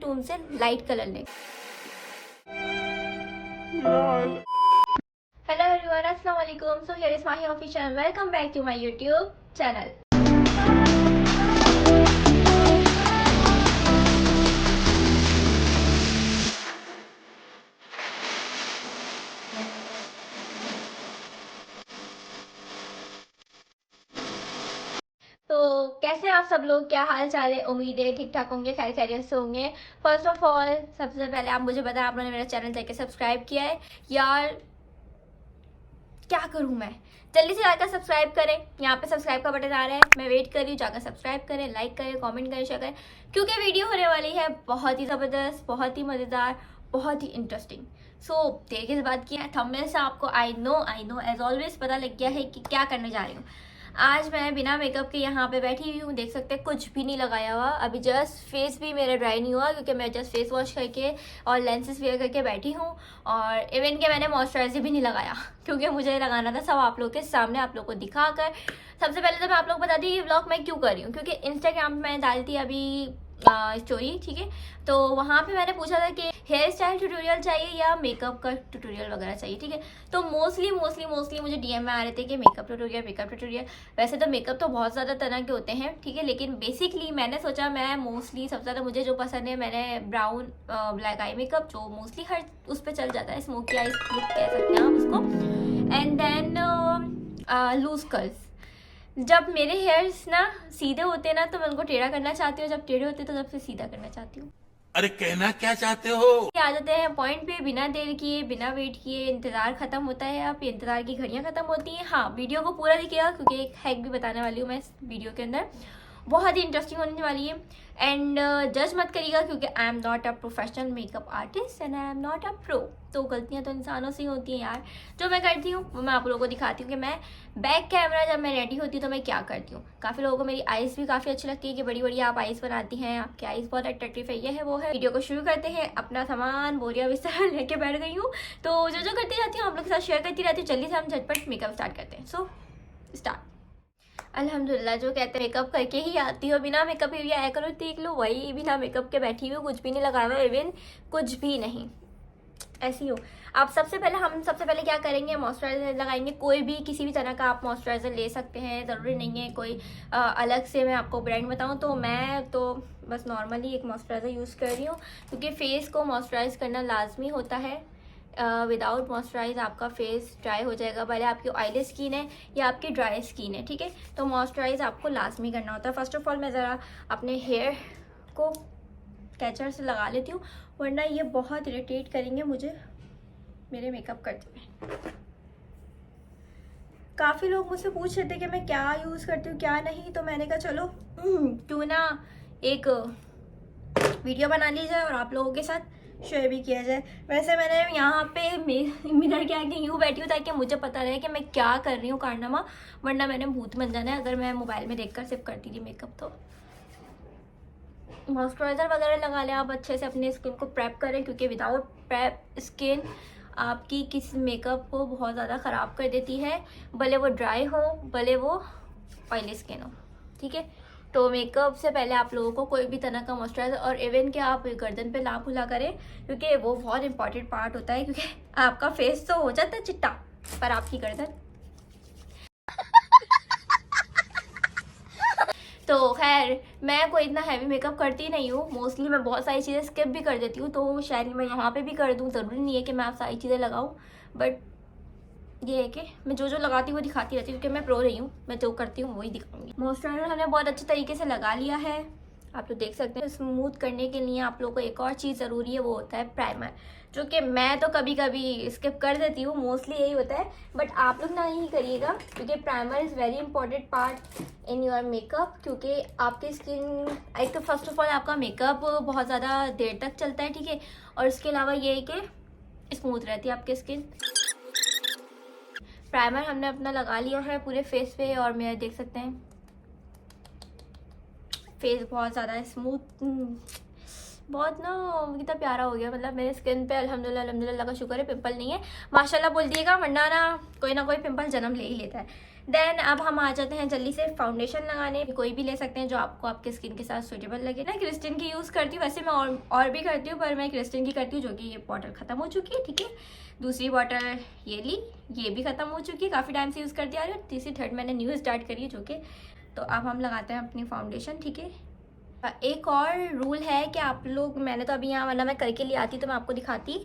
Twin से light colour लें। Hello everyone, अस्सलाम वालेकुम। So here is Mahi official, welcome back to my YouTube channel. तो कैसे हैं आप सब लोग, क्या हाल चाल है? उम्मीद है ठीक ठाक होंगे, खैर खैरियत से होंगे। फर्स्ट ऑफ ऑल सबसे पहले आप मुझे बताएं, आपने मेरा चैनल जाके सब्सक्राइब किया है? यार क्या करूं मैं, जल्दी से जाकर सब्सक्राइब करें। यहाँ पे सब्सक्राइब का बटन आ रहा है, मैं वेट कर रही हूँ। जाकर सब्सक्राइब करें, लाइक करें, कमेंट करें, शेयर करें, क्योंकि वीडियो होने वाली है बहुत ही ज़बरदस्त, बहुत ही मज़ेदार, बहुत ही इंटरेस्टिंग। सो देर किस बात की है, थंबनेल से आपको आई नो एज ऑलवेज पता लग गया है कि क्या करने जा रही हूँ। आज मैं बिना मेकअप के यहाँ पे बैठी हुई हूँ, देख सकते हैं कुछ भी नहीं लगाया हुआ। अभी जस्ट फेस भी मेरा ड्राई नहीं हुआ, क्योंकि मैं जस्ट फेस वॉश करके और लेंसेज वेयर करके बैठी हूँ। और इवन के मैंने मॉइस्चराइजर भी नहीं लगाया, क्योंकि मुझे लगाना था सब आप लोग के सामने, आप लोग को दिखाकर। सबसे पहले तो मैं आप लोग को बता दी ये व्लॉग मैं क्यों कर रही हूँ, क्योंकि इंस्टाग्राम पे मैंने डाली थी अभी स्टोरी, ठीक है। तो वहाँ पे मैंने पूछा था कि हेयर स्टाइल ट्यूटोरियल चाहिए या मेकअप का ट्यूटोरियल वगैरह चाहिए, ठीक है। तो मोस्टली मुझे डीएम में आ रहे थे कि मेकअप ट्यूटोरियल। वैसे तो मेकअप तो बहुत ज़्यादा तरह के होते हैं, ठीक है, लेकिन बेसिकली मैंने सोचा मैं मोस्टली सबसे ज़्यादा मुझे जो पसंद है, मैंने ब्राउन ब्लैक आई मेकअप, जो मोस्टली हर उस पर चल जाता है, स्मोकी आई लुक कह सकते हैं आप उसको। And then loose curls. जब मेरे हेयर्स ना सीधे होते हैं ना, तो मैं उनको टेढ़ा करना चाहती हूँ, जब टेढ़े होते हैं तो सबसे सीधा करना चाहती हूँ। अरे कहना क्या चाहते हो? आ जाते हैं पॉइंट पे, बिना देर किए, बिना वेट किए। इंतजार खत्म होता है, अब इंतजार की घड़ियां खत्म होती हैं। हाँ, वीडियो को पूरा देखिएगा, क्योंकि एक हैक भी बताने वाली हूँ मैं इस वीडियो के अंदर, बहुत ही इंटरेस्टिंग होने वाली है। एंड जज मत करिएगा, क्योंकि I am not a professional makeup artist and I am not a pro. तो गलतियां तो इंसानों से ही होती हैं यार। जो मैं करती हूँ वो मैं आप लोगों को दिखाती हूँ कि मैं बैक कैमरा जब मैं रेडी होती हूँ तो मैं क्या करती हूँ। काफ़ी लोगों को मेरी आइज़ भी काफ़ी अच्छी लगती है कि बड़ी बड़ी आप आइज़ बनाती हैं, आपकी आइज़ बहुत अट्रैक्टिव है, ये है वो है। वीडियो को शुरू करते हैं। अपना सामान बोरिया बिस्तर लेके बैठ गई हूँ, तो जो करती जाती हूँ आप लोग के साथ शेयर करती रहती हूँ। जल्दी से हम झटपट मेकअप स्टार्ट करते हैं। So start. अल्हम्दुलिल्लाह, जो कहते हैं मेकअप करके ही आती हो, बिना मेकअप ही आया करो, देख लो वही बिना मेकअप के बैठी हुई, कुछ भी नहीं लगाया हुआ, इवन कुछ भी नहीं, ऐसी हो। आप सबसे पहले क्या करेंगे, मॉइस्चराइजर लगाएंगे। कोई भी किसी भी तरह का आप मॉइस्चराइजर ले सकते हैं, ज़रूरी नहीं है कोई अलग से मैं आपको ब्रांड बताऊं। तो मैं तो बस नॉर्मली एक मॉइस्चराइजर यूज़ कर रही हूँ, क्योंकि फेस को मॉइस्चराइज करना लाजमी होता है। विदाउट मॉइस्चराइज आपका फेस ड्राई हो जाएगा, भले आपकी ऑयली स्किन है या आपकी ड्राई स्किन है, ठीक है। तो मॉइस्चराइज आपको लाजमी करना होता है। फर्स्ट ऑफ ऑल मैं ज़रा अपने हेयर को कैचर से लगा लेती हूँ, वरना ये बहुत इरिटेट करेंगे मुझे मेरे मेकअप करते हुए। काफ़ी लोग मुझसे पूछ रहे थे कि मैं क्या यूज़ करती हूँ क्या नहीं, तो मैंने कहा चलो क्यों ना एक वीडियो बना ली जाए और आप लोगों के साथ शेयर भी किया जाए। वैसे मैंने यहाँ पे मिरर के आगे यूँ बैठी हूँ ताकि मुझे पता रहे कि मैं क्या कर रही हूँ कारनामा, वरना मैंने भूत बन जाना है अगर मैं मोबाइल में देखकर सिर्फ करती थी मेकअप। तो मॉइस्चराइज़र वगैरह लगा लें आप, अच्छे से अपनी स्किन को प्रेप करें, क्योंकि विदाउट प्रेप स्किन आपकी किसी मेकअप को बहुत ज़्यादा ख़राब कर देती है, भले वो ड्राई हो, भले वो ऑयली स्किन हो, ठीक है। तो मेकअप से पहले आप लोगों को कोई भी तरह का मॉइस्चराइज़र, और इवन के आप गर्दन पे ला खुला करें, क्योंकि वो बहुत इंपॉर्टेंट पार्ट होता है, क्योंकि आपका फेस तो हो जाता है चिट्टा, पर आपकी गर्दन तो खैर मैं कोई इतना हैवी मेकअप करती नहीं हूँ, मोस्टली मैं बहुत सारी चीज़ें स्किप भी कर देती हूँ। तो शायद मैं यहाँ पे भी कर दूँ, ज़रूरी नहीं है कि मैं आप सारी चीज़ें लगाऊँ, बट ये है कि मैं जो लगाती हूँ वो दिखाती रहती हूँ, क्योंकि मैं प्रो रही हूँ, मैं जो करती हूँ वही दिखाऊंगी। मॉइस्चराइजर हमने बहुत अच्छे तरीके से लगा लिया है, आप तो देख सकते हैं। स्मूथ करने के लिए आप लोगों को एक और चीज़ ज़रूरी है, वो होता है प्राइमर, जो कि मैं तो कभी कभी स्किप कर देती हूँ, मोस्टली यही होता है, बट आप लोग ना यही करिएगा, क्योंकि primer is very important part in your makeup. क्योंकि आपकी स्किन, एक तो फर्स्ट ऑफ ऑल आपका मेकअप बहुत ज़्यादा देर तक चलता है, ठीक है, और इसके अलावा ये है कि स्मूथ रहती है आपकी स्किन। प्राइमर हमने अपना लगा लिया है पूरे फेस पे, और मैं देख सकते हैं फेस बहुत ज़्यादा स्मूथ, बहुत ना कितना प्यारा हो गया। मतलब मेरे स्किन पे अल्हम्दुलिल्लाह का शुक्र है, पिंपल नहीं है, माशाल्लाह बोल दिएगा, वरना ना कोई पिंपल जन्म ले ही लेता है। देन अब हम आ जाते हैं जल्दी से फाउंडेशन लगाने। कोई भी ले सकते हैं जो आपको आपके स्किन के साथ सूटेबल लगे ना। क्रिस्टिन की यूज़ करती हूँ, वैसे मैं और भी करती हूँ, पर मैं क्रिस्टिन की करती हूँ, जो कि ये बॉटल ख़त्म हो चुकी है। ठीक है, दूसरी बॉटल ये ली, ये भी ख़त्म हो चुकी है, काफ़ी टाइम से यूज़ करती आ रही हूँ। तीसरी थर्ड मैंने न्यू स्टार्ट करी है जो कि। तो अब हम लगाते हैं अपनी फाउंडेशन। ठीक है, एक और रूल है कि आप लोग, मैंने तो अभी यहाँ, वरना मैं करके ले आती तो मैं आपको दिखाती।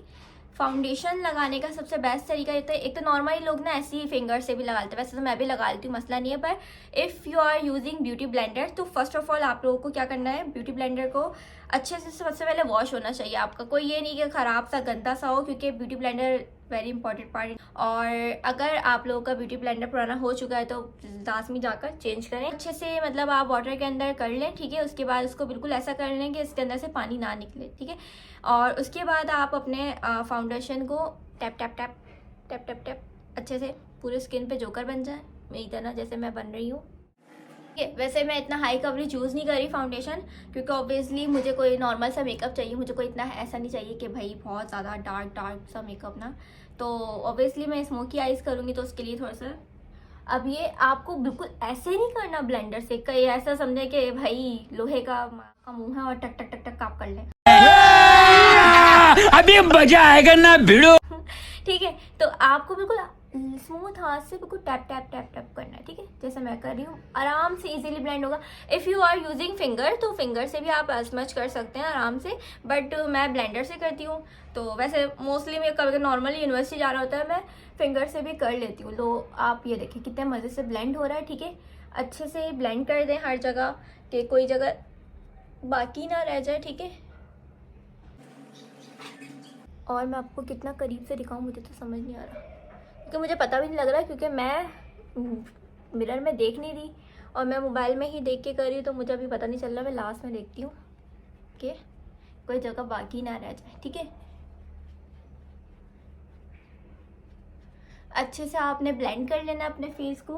फाउंडेशन लगाने का सबसे बेस्ट तरीका रहता है, एक तो नॉर्मली लोग ना ऐसे ही फिंगर से भी लगाते हैं, वैसे तो मैं भी लगा लेती हूँ, मसला नहीं है। पर if you are using beauty blender, तो फर्स्ट ऑफ ऑल आप लोगों को क्या करना है, ब्यूटी ब्लेंडर को अच्छे से सबसे पहले वॉश होना चाहिए आपका। कोई ये नहीं कि ख़राब सा गंदा सा हो, क्योंकि beauty blender very important part. और अगर आप लोगों का ब्यूटी ब्लेंडर पुराना हो चुका है तो लाजमी जाकर चेंज करें अच्छे से, मतलब आप वाटर के अंदर कर लें। ठीक है, उसके बाद उसको बिल्कुल ऐसा कर लें कि इसके अंदर से पानी ना निकले। ठीक है, और उसके बाद आप अपने फाउंडेशन को tap tap tap tap tap tap अच्छे से पूरे स्किन पे जोकर बन जाए, मेरी तरह जैसे मैं बन रही हूँ। ठीक है, वैसे मैं इतना हाई कवरेज यूज़ नहीं कर रही फाउंडेशन, क्योंकि ऑब्वियसली मुझे कोई नॉर्मल सा मेकअप चाहिए, मुझे कोई इतना ऐसा नहीं चाहिए कि भाई बहुत ज़्यादा डार्क डार्क सा मेकअप ना। तो ऑब्वियसम मैं स्मोकी आइज़ करूँगी, तो उसके लिए थोड़ा सा। अब ये आपको बिल्कुल ऐसे नहीं करना ब्लेंडर से, कहीं ऐसा समझे कि भाई लोहे का मुंह है और टक टक टक टक काप कर ले। अभी मजा आएगा ना भिड़ो। ठीक है, तो आपको बिल्कुल स्मूथ हाथ से बिल्कुल टैप टैप टैप टैप करना है। ठीक है, जैसे मैं कर रही हूँ, आराम से इजीली ब्लेंड होगा। If you are using finger, तो फिंगर से भी आप स्मच कर सकते हैं आराम से, बट मैं ब्लेंडर से करती हूँ। तो वैसे मोस्टली मैं कभी नॉर्मली यूनिवर्सिटी जाना होता है, मैं फिंगर से भी कर लेती हूँ। तो आप ये देखिए कितने मज़े से ब्लेंड हो रहा है। ठीक है, अच्छे से ब्लेंड कर दें हर जगह, कि कोई जगह बाकी ना रह जाए। ठीक है, और मैं आपको कितना करीब से दिखाऊं मुझे तो समझ नहीं आ रहा, क्योंकि मुझे पता भी नहीं लग रहा, क्योंकि मैं मिरर में देख नहीं रही और मैं मोबाइल में ही देख के कर रही हूँ, तो मुझे अभी पता नहीं चल रहा। मैं लास्ट में देखती हूँ कि कोई जगह बाकी ना रह जाए। ठीक है, अच्छे से आपने ब्लेंड कर लेना अपने फेस को,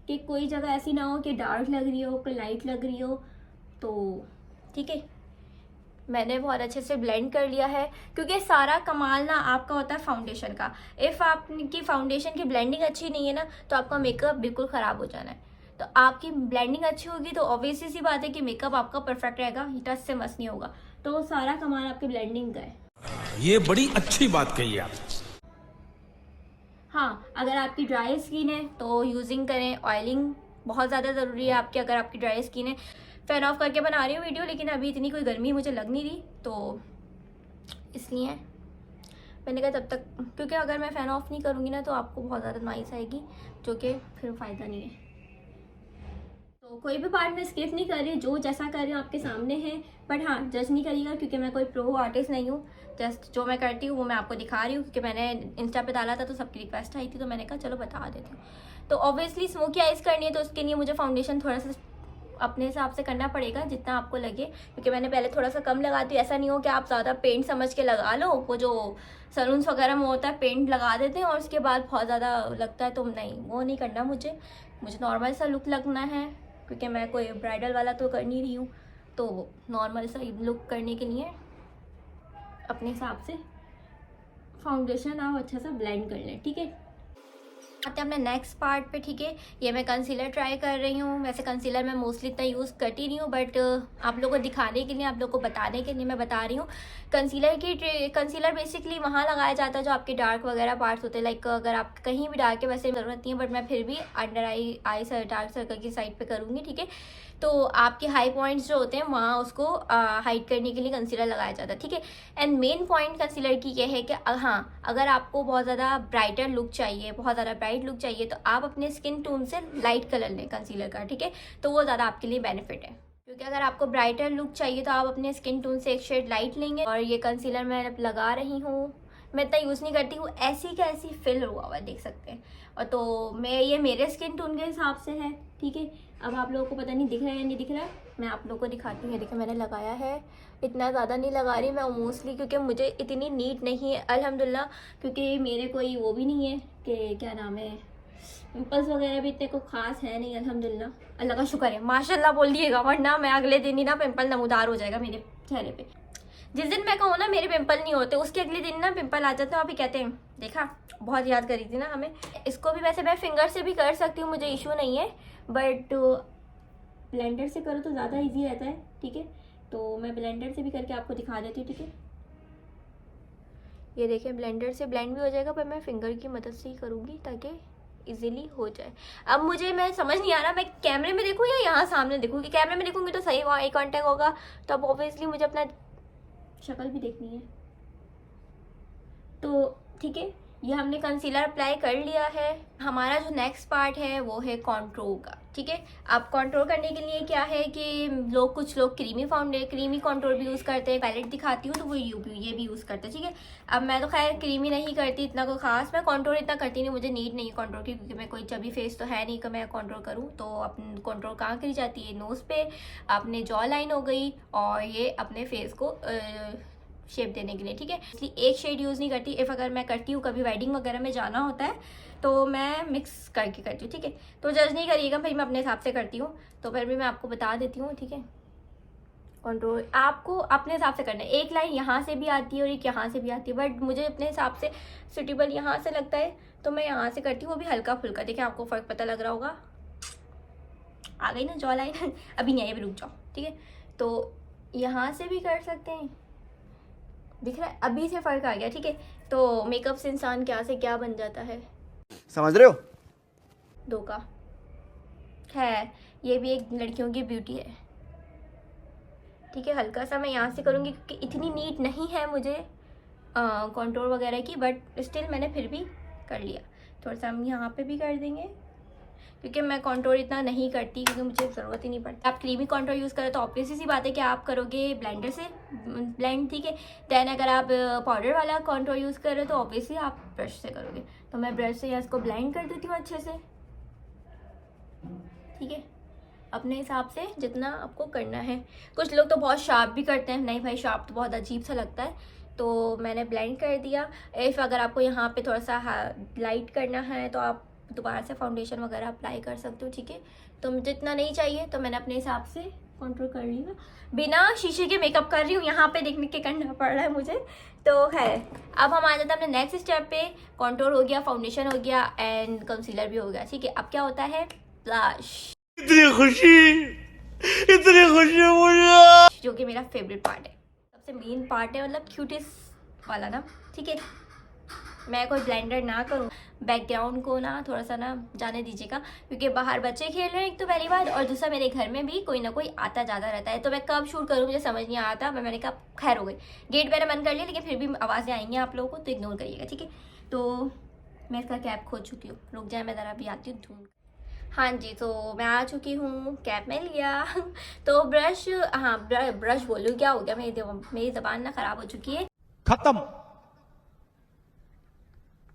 कि कोई जगह ऐसी ना हो कि डार्क लग रही हो, कोई लाइट लग रही हो। तो ठीक है, मैंने बहुत अच्छे से ब्लेंड कर लिया है, क्योंकि सारा कमाल ना आपका होता है फाउंडेशन का। इफ़ आपकी फाउंडेशन की ब्लेंडिंग अच्छी नहीं है ना, तो आपका मेकअप बिल्कुल ख़राब हो जाना है। तो आपकी ब्लेंडिंग अच्छी होगी तो ऑब्वियसली सी बात है कि मेकअप आपका परफेक्ट रहेगा, टच से मस नहीं होगा। तो सारा कमाल आपकी ब्लेंडिंग का है। ये बड़ी अच्छी बात कही आप। हाँ, अगर आपकी ड्राई स्किन है तो यूजिंग करें, ऑयलिंग बहुत ज़्यादा ज़रूरी है आपकी। अगर आपकी ड्राई स्किन है, फैन ऑफ करके बना रही हूँ वीडियो, लेकिन अभी इतनी कोई गर्मी मुझे लग नहीं रही, तो इसलिए मैंने कहा तब तक, क्योंकि अगर मैं फ़ैन ऑफ नहीं करूँगी ना तो आपको बहुत ज़्यादा नॉइस आएगी, जो कि फिर फ़ायदा नहीं है। तो कोई भी पार्ट में स्किप नहीं कर रही, जो जैसा कर रही हूँ आपके सामने है। बट हाँ, जज नहीं करिएगा, क्योंकि मैं कोई प्रो आर्टिस्ट नहीं हूँ। जस्ट जो मैं करती हूँ वो मैं आपको दिखा रही हूँ, क्योंकि मैंने इंस्टा पे डाला था तो सबकी रिक्वेस्ट आई थी, तो मैंने कहा चलो बता देती हूँ। तो ऑब्वियसली स्मोकी आइज़ करनी है, तो उसके लिए मुझे फाउंडेशन थोड़ा सा अपने हिसाब से करना पड़ेगा, जितना आपको लगे, क्योंकि मैंने पहले थोड़ा सा कम लगाती हूँ। ऐसा नहीं हो कि आप ज़्यादा पेंट समझ के लगा लो, वो जो सलून्स वगैरह में होता है पेंट लगा देते हैं और उसके बाद बहुत ज़्यादा लगता है, तो नहीं, वो नहीं करना मुझे नॉर्मल सा लुक लगना है, क्योंकि मैं कोई ब्राइडल वाला तो कर नहीं रही हूँ। तो नॉर्मल सा लुक करने के लिए अपने हिसाब से फाउंडेशन आप अच्छा सा ब्लेंड कर लें। ठीक है, आते हैं अपने नेक्स्ट पार्ट पे। ठीक है, ये मैं कंसीलर ट्राई कर रही हूँ। वैसे कंसीलर मैं मोस्टली इतना यूज़ करती नहीं हूँ, बट आप लोगों को दिखाने के लिए, आप लोगों को बताने के लिए मैं बता रही हूँ। कंसीलर बेसिकली वहाँ लगाया जाता है जो आपके डार्क वगैरह पार्ट्स होते हैं। लाइक अगर आप कहीं भी डार्क के वैसे ज़रूरत नहीं है, बट मैं फिर भी अंडर आई डार्क सर्कल की साइड पे करूँगी। ठीक है, तो आपके हाई पॉइंट्स जो होते हैं वहाँ उसको हाइड करने के लिए कंसीलर लगाया जाता है। ठीक है, एंड मेन पॉइंट कंसीलर की यह है कि हाँ, अगर आपको बहुत ज़्यादा ब्राइटर लुक चाहिए, बहुत ज़्यादा ब्राइट लुक चाहिए, तो आप अपने स्किन टोन से लाइट कलर लें कंसीलर का। ठीक है, तो वो ज़्यादा आपके लिए बेनिफिट है, क्योंकि अगर आपको ब्राइटर लुक चाहिए तो आप अपने स्किन टोन से एक शेड लाइट लेंगे। और ये कंसीलर मैं लगा रही हूँ, मैं इतना यूज़ नहीं करती हूँ, ऐसी का ऐसी फिल हुआ हुआ देख सकते हैं। और तो ये मेरे स्किन टोन के हिसाब से है। ठीक है, अब आप लोगों को पता नहीं दिख रहा है या नहीं दिख रहा है, मैं आप लोगों को दिखाती हूँ। ये देखिए मैंने लगाया है, इतना ज़्यादा नहीं लगा रही मैं मोस्टली, क्योंकि मुझे इतनी नीड नहीं है अल्हम्दुलिल्लाह, क्योंकि मेरे कोई वो भी नहीं है कि क्या नाम है, पिंपल्स वगैरह भी इतने को खास है नहीं अल्हम्दुलिल्लाह, अल्लाह का शुक्र है, माशाल्लाह बोल दिएगा, वरना मैं अगले दिन ही ना पिंपल नमूदार हो जाएगा मेरे चेहरे पे। जिस दिन मैं कहूँ ना मेरे पिंपल नहीं होते, उसके अगले दिन ना पिंपल आ जाते हैं, आप ही कहते हैं देखा, बहुत याद करी थी ना हमें। इसको भी वैसे मैं फिंगर से भी कर सकती हूँ, मुझे इशू नहीं है, बट ब्लेंडर से करो तो ज़्यादा इजी रहता है। ठीक है, तो मैं ब्लेंडर से भी करके आपको दिखा देती हूँ। ठीक है, ये देखिए ब्लेंडर से ब्लेंड भी हो जाएगा, पर मैं फिंगर की मदद से ही करूँगी ताकि इजीली हो जाए। अब मुझे मैं समझ नहीं आ रहा मैं कैमरे में देखूँ या यहाँ सामने देखूँ, कि कैमरे में देखूँगी तो सही वहाँ आई कांटेक्ट होगा, तो अब ऑब्वियसली मुझे अपना शक्ल भी देखनी है। तो ठीक है, ये हमने कंसीलर अप्लाई कर लिया है। हमारा जो नेक्स्ट पार्ट है वो है कॉन्ट्रोल का। ठीक है, अब कॉन्ट्रोल करने के लिए क्या है कि कुछ लोग क्रीमी कॉन्ट्रोल भी यूज़ करते हैं। पैलेट दिखाती हूँ तो वो ये भी यूज़ करते हैं। ठीक है, अब मैं तो खैर क्रीमी नहीं करती इतना कोई खास, मैं कॉन्ट्रोल इतना करती नहीं, मुझे नीड नहीं है कॉन्ट्रोल की, क्योंकि मैं कोई चबी फेस तो है नहीं कि मैं कॉन्ट्रोल करूँ। तो अपने कॉन्ट्रोल कहाँ करी जाती है, नोज़ पे, अपने जॉ लाइन हो गई, और ये अपने फेस को शेप देने के लिए। ठीक है, इसलिए एक शेड यूज़ नहीं करती। इफ़ अगर मैं करती हूँ कभी वेडिंग वगैरह में जाना होता है तो मैं मिक्स करके करती हूँ। ठीक है, तो जज नहीं करिएगा भाई, मैं अपने हिसाब से करती हूँ, तो फिर भी मैं आपको बता देती हूँ। ठीक है, कंट्रोल आपको अपने हिसाब से करना है। एक लाइन यहाँ से भी आती है और एक यहाँ से भी आती है, बट मुझे अपने हिसाब से सूटेबल यहाँ से लगता है तो मैं यहाँ से करती हूँ, वो भी हल्का फुल्का। देखिए आपको फ़र्क पता लग रहा होगा, आ गई ना जॉ लाइन अभी नहीं आई, अभी रुक जाओ। ठीक है, तो यहाँ से भी कर सकते हैं, दिख रहा है अभी से फ़र्क आ गया। ठीक है, तो मेकअप से इंसान क्या से क्या बन जाता है, समझ रहे हो? धोखा है, ये भी एक लड़कियों की ब्यूटी है। ठीक है, हल्का सा मैं यहाँ से करूँगी क्योंकि इतनी नीड नहीं है मुझे कंट्रोल वगैरह की, बट स्टिल मैंने फिर भी कर लिया। थोड़ा सा हम यहाँ पे भी कर देंगे, क्योंकि मैं कंट्रोल इतना नहीं करती, क्योंकि मुझे ज़रूरत ही नहीं पड़ती। आप क्रीमी कंट्रोल यूज़ करें तो ऑब्वियसली सी बात है कि आप करोगे ब्लेंडर से ब्लेंड। ठीक है, दैन अगर आप पाउडर वाला कंट्रोल यूज़ कर रहे हो तो ऑब्वियसली आप ब्रश से करोगे। तो मैं ब्रश से इसको ब्लेंड कर देती हूँ अच्छे से। ठीक है, अपने हिसाब से जितना आपको करना है। कुछ लोग तो बहुत शार्प भी करते हैं, नहीं भाई शार्प तो बहुत अजीब सा लगता है, तो मैंने ब्लेंड कर दिया। इफ़ अगर आपको यहाँ पे थोड़ा सा लाइट करना है तो आप दोबारा से फाउंडेशन वगैरह अप्लाई कर सकते हो। ठीक है, तो मुझे इतना नहीं चाहिए तो मैंने अपने हिसाब से कंट्रोल कर लिया। बिना शीशे के मेकअप कर रही हूँ, यहाँ पे देखने के करना पड़ रहा है मुझे, तो है। अब हम आ जाते हैं अपने नेक्स्ट स्टेप पे। कंट्रोल हो गया, फाउंडेशन हो गया, एंड कंसीलर भी हो गया। ठीक है, अब क्या होता है, ब्लश। इतनी खुशी मुझे, जो कि मेरा फेवरेट पार्ट है, सबसे मेन पार्ट है, मतलब क्यूटेस्ट वाला ना। ठीक है, मैं कोई ब्लेंडर ना करूँ, बैकग्राउंड को ना थोड़ा सा ना जाने दीजिएगा, क्योंकि बाहर बच्चे खेल रहे हैं एक तो पहली बात, और दूसरा मेरे घर में भी कोई ना कोई आता ज़्यादा रहता है, तो मैं कब शूट करूँ मुझे समझ नहीं आता। मैंने कहा खैर हो गई, गेट मैंने बंद कर लिया, लेकिन फिर भी आवाज़ें आएंगी आप लोगों को, तो इग्नोर करिएगा। ठीक है, तो मैं इसका कैप खो चुकी हूँ, रुक जाए मैं ज़रा भी आती हूँ ढूंढ। हाँ जी, तो मैं आ चुकी हूँ, कैप में लिया तो ब्रश, हाँ ब्रश बोलूँ, क्या हो गया, मेरी ज़बान ना ख़राब हो चुकी है। खत्म,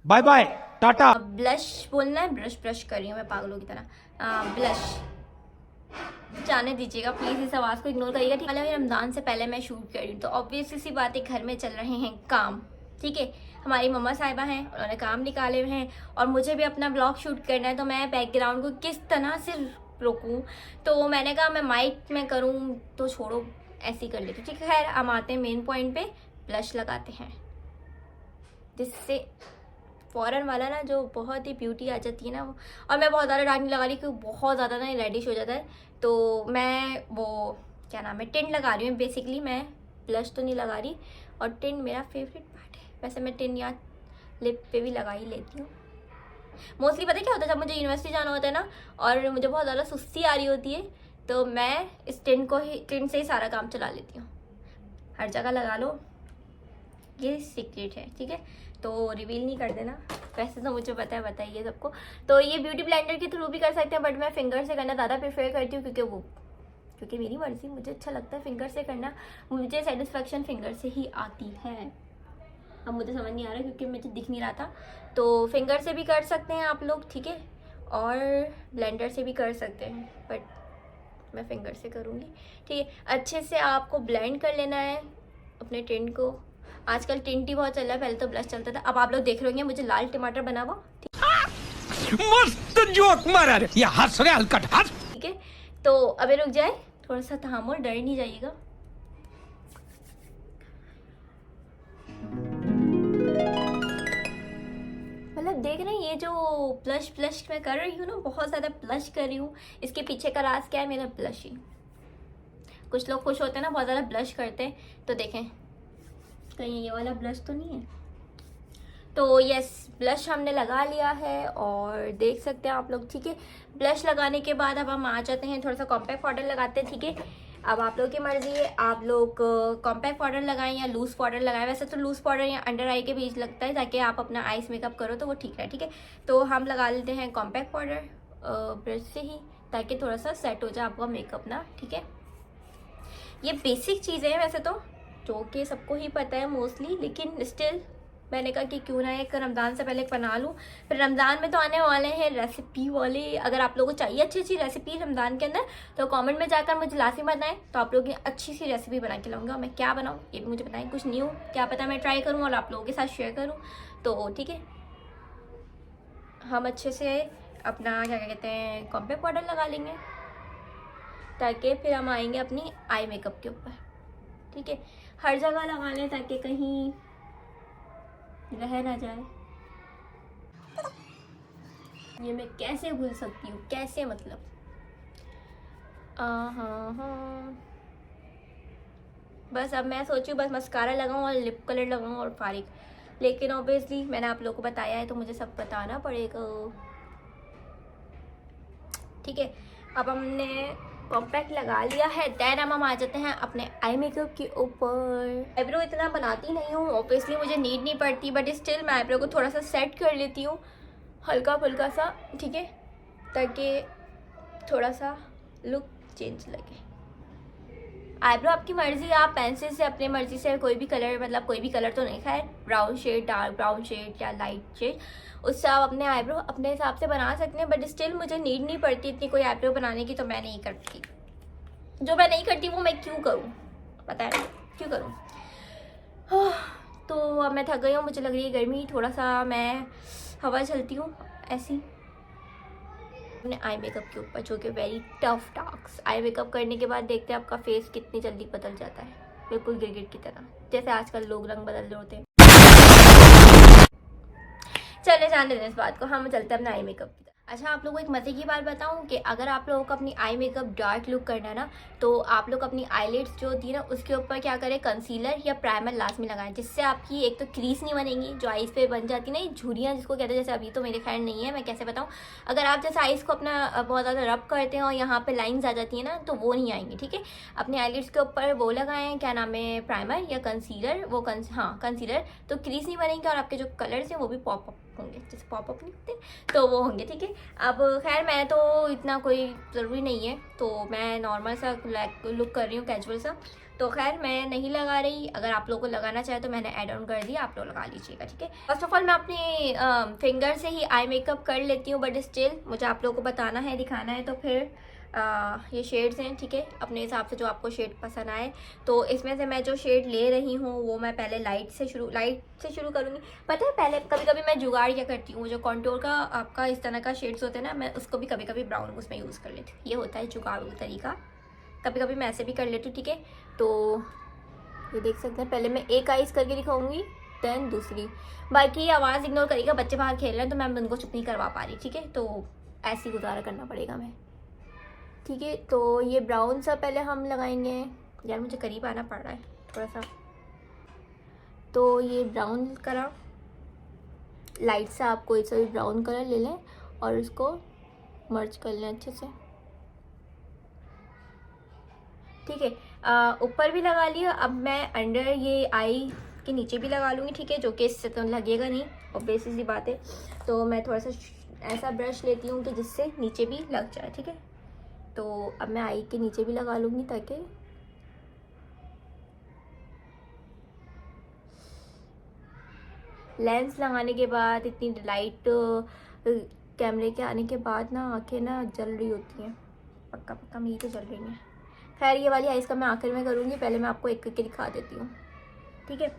बाय बाय, टाटा। ब्लश बोलना है, ब्रश कर रही हूँ मैं पागलों की तरह। ब्लश जाने दीजिएगा प्लीज़, इस आवाज़ को इग्नोर करिएगा। ठीक है, रमज़ान से पहले मैं शूट कर रही हूँ, तो ऑब्वियसली सी बात है घर में चल रहे हैं काम। ठीक है, हमारी मम्मा साहिबा हैं, उन्होंने काम निकाले हुए हैं, और मुझे भी अपना ब्लॉग शूट करना है, तो मैं बैकग्राउंड को किस तरह से रोकूं, तो मैंने कहा मैं माइक में करूं, तो छोड़ो ऐसे ही कर लेती हूँ। ठीक है, खैर हम आते हैं मेन पॉइंट पे, ब्लश लगाते हैं, जिससे फॉरन वाला ना जो बहुत ही ब्यूटी आ जाती है ना वो। और मैं बहुत ज़्यादा डार्क नहीं लगा रही, क्योंकि बहुत ज़्यादा ना रेडिश हो जाता है, तो मैं वो क्या नाम है, टिंट लगा रही हूँ बेसिकली, मैं ब्लश तो नहीं लगा रही। और टिंट मेरा फेवरेट पार्ट है, वैसे मैं टिंट यहाँ लिप पे भी लगा ही लेती हूँ मोस्टली। पता है क्या होता है, जब मुझे यूनिवर्सिटी जाना होता है ना और मुझे बहुत ज़्यादा सुस्ती आ रही होती है, तो मैं इस टिंट से ही सारा काम चला लेती हूँ। हर जगह लगा लो, ये सीक्रेट है। ठीक है, तो रिवील नहीं कर देना, वैसे तो मुझे पता है, बताइए सबको। तो ये ब्यूटी ब्लेंडर के थ्रू भी कर सकते हैं, बट मैं फिंगर से करना ज़्यादा प्रेफर करती हूँ, क्योंकि मेरी मर्जी, मुझे अच्छा लगता है फिंगर से करना, मुझे सेटिस्फेक्शन फिंगर से ही आती है। अब मुझे समझ नहीं आ रहा क्योंकि मुझे दिख नहीं रहा था, तो फिंगर से भी कर सकते हैं आप लोग। ठीक है, और ब्लेंडर से भी कर सकते हैं, बट मैं फिंगर से करूँगी। ठीक है, अच्छे से आपको ब्लेंड कर लेना है अपने टिंट को। आजकल टिंट ही बहुत चल रहा है, पहले तो ब्लश चलता था। अब आप लोग देख रहे होंगे मुझे लाल टमाटर बना हुआ, मस्त जोक मारा रे, ये हंस रहे हलकट हंस। ठीक है, तो अबे रुक जाए, थोड़ा सा तहम्मुल, डर नहीं जाइएगा। देख रहे हैं ये जो ब्लश ब्लश मैं कर रही हूँ ना, बहुत ज़्यादा ब्लश कर रही हूँ। इसके पीछे का राज क्या है? मेरा ब्लश ही। कुछ लोग खुश होते हैं ना, बहुत ज़्यादा ब्लश करते हैं, तो देखें कहीं ये वाला ब्लश तो नहीं है। तो यस, ब्लश हमने लगा लिया है और देख सकते हैं आप लोग, ठीक है। ब्लश लगाने के बाद अब हम आ जाते हैं, थोड़ा सा कॉम्पैक्ट पाउडर लगाते हैं, ठीक है। अब आप लोग की मर्जी है, आप लोग कॉम्पैक्ट पाउडर लगाएं या लूज़ पाउडर लगाएं। वैसे तो लूज़ पाउडर या अंडर आई के बीच लगता है, ताकि आप अपना आइस मेकअप करो तो वो ठीक है, ठीक है। तो हम लगा लेते हैं कॉम्पैक्ट पाउडर ब्रश से ही, ताकि थोड़ा सा सेट हो जाए आपका मेकअप ना, ठीक है। ये बेसिक चीज़ें हैं वैसे तो, जो कि सबको ही पता है मोस्टली, लेकिन स्टिल मैंने कहा कि क्यों ना एक रमज़ान से पहले एक बना लूँ। फिर रमज़ान में तो आने वाले हैं रेसिपी वाले। अगर आप लोगों को चाहिए अच्छी अच्छी रेसिपी रमज़ान के अंदर, तो कमेंट में जाकर मुझे लाजमी बताएं, तो आप लोगों की अच्छी सी रेसिपी बना के लाऊंगा। मैं क्या बनाऊँ ये भी मुझे बताएं, कुछ न्यू, क्या पता मैं ट्राई करूँ और आप लोगों के साथ शेयर करूँ। तो ठीक है, हम अच्छे से अपना क्या कहते हैं कॉम्पैक्ट पाउडर लगा लेंगे, ताकि फिर हम आएंगे अपनी आई मेकअप के ऊपर, ठीक है। हर जगह लगा लें ताकि कहीं रह ना जाए। ये मैं कैसे भूल सकती हूँ, कैसे मतलब। हाँ, बस अब मैं सोचूँ बस मस्कारा लगाऊँ और लिप कलर लगाऊँ और फारिग, लेकिन ऑब्वियसली मैंने आप लोगों को बताया है तो मुझे सब बताना पड़ेगा, ठीक है। अब हमने कॉम्पैक्ट लगा लिया है, देन हम आ जाते हैं अपने आई मेकअप के ऊपर। आईब्रो इतना बनाती नहीं हूँ, ऑब्वियसली मुझे नीड नहीं पड़ती, बट स्टिल मैं आईब्रो को थोड़ा सा सेट कर लेती हूँ, हल्का फुल्का सा, ठीक है, ताकि थोड़ा सा लुक चेंज लगे। आईब्रो आपकी मर्जी, आप पेंसिल से अपनी मर्जी से कोई भी कलर, मतलब कोई भी कलर तो नहीं, खैर brown shade, dark brown shade या लाइट शेड, उससे आप अपने आईब्रो अपने हिसाब से बना सकते हैं। बट स्टिल मुझे नीड नहीं पड़ती इतनी कोई आईब्रो बनाने की, तो मैं नहीं करती। जो मैं नहीं करती वो मैं क्यों करूँ, पता है क्यों करूँ। तो अब मैं थक गई हूँ, मुझे लग रही है गर्मी, थोड़ा सा मैं हवा चलती हूँ ऐसी अपने आई मेकअप के ऊपर, जो कि very tough task. Eye makeup करने के बाद देखते हैं आपका फेस कितनी जल्दी बदल जाता है, बिल्कुल गिरगिट की तरह, जैसे आजकल लोग रंग बदल रहे होते हैं। चले जाने दें इस बात को, हम चलते हैं अपना आई मेकअप की तरफ। अच्छा, आप लोगों को एक मज़े की बात बताऊं कि अगर आप लोगों को अपनी आई मेकअप डार्क लुक करना है ना, तो आप लोग अपनी आईलिड्स जो होती है ना, उसके ऊपर क्या करें, कंसीलर या प्राइमर लाजमी लगाएं, जिससे आपकी एक तो क्रीज नहीं बनेगी, जो आईज पे बन जाती है ना, झुर्रियाँ जिसको कहते हैं, जैसे अभी तो मेरे खैर नहीं है, मैं कैसे बताऊँ। अगर आप जैसे आईज को अपना बहुत ज़्यादा रब करते हैं और यहाँ पर लाइन्स आ जाती है ना, तो वो नहीं आएंगी, ठीक है। अपने आईलिड्स के ऊपर वो लगाएं, क्या नाम है, प्राइमर या कंसीलर, वो कंसीलर, तो क्रीज नहीं बनेगी और आपके जो कलर्स हैं वो भी पॉप अप होंगे, जैसे पॉप अप नहीं होते तो वो होंगे, ठीक है। अब खैर मैं तो इतना कोई ज़रूरी नहीं है, तो मैं नॉर्मल सा लुक कर रही हूँ, कैजुअल सा, तो खैर मैं नहीं लगा रही। अगर आप लोगों को लगाना चाहे तो मैंने ऐड ऑन कर दिया, आप लोग लगा लीजिएगा, ठीक है। फर्स्ट ऑफ ऑल मैं अपनी फिंगर से ही आई मेकअप कर लेती हूँ, बट स्टिल मुझे आप लोगों को बताना है, दिखाना है, तो फिर ये शेड्स हैं, ठीक है, अपने हिसाब से जो आपको शेड पसंद आए। तो इसमें से मैं जो शेड ले रही हूँ वो मैं पहले लाइट से शुरू करूँगी। पता है पहले कभी कभी मैं जुगाड़ क्या करती हूँ, जो कॉन्टोर का आपका इस तरह का शेड्स होते हैं ना, मैं उसको भी कभी कभी ब्राउन उसमें यूज़ कर लेती हूँ। ये होता है जुगाड़ू तरीका, कभी कभी मैं ऐसे भी कर लेती हूँ, ठीक है। तो ये देख सकते हैं, पहले मैं एक आइस करके दिखाऊंगी, देन दूसरी। बाकी आवाज़ इग्नोर करिएगा, बच्चे बाहर खेल रहे हैं तो मैं उनको चुप नहीं करवा पा रही, ठीक है। तो ऐसे ही गुजारा करना पड़ेगा मैं, ठीक है। तो ये ब्राउन सा पहले हम लगाएंगे, यार मुझे करीब आना पड़ रहा है थोड़ा सा। तो ये ब्राउन करा, लाइट सा आप कोई सा भी ब्राउन कलर ले लें और उसको मर्ज कर लें अच्छे से, ठीक है। ऊपर भी लगा लिया, अब मैं अंडर ये आई के नीचे भी लगा लूँगी, ठीक है, जो कि इससे तो लगेगा नहीं, ऑब्वियस सी बात है। तो मैं थोड़ा सा ऐसा ब्रश लेती हूँ कि जिससे नीचे भी लग जाए, ठीक है। तो अब मैं आई के नीचे भी लगा लूँगी, ताकि लेंस लगाने के बाद इतनी लाइट कैमरे के आने के बाद ना आंखें ना जल रही होती हैं, पक्का पक्का मेरी तो जल रही हैं। खैर ये वाली आइस का मैं आखिर में करूँगी, पहले मैं आपको एक करके दिखा देती हूँ, ठीक है।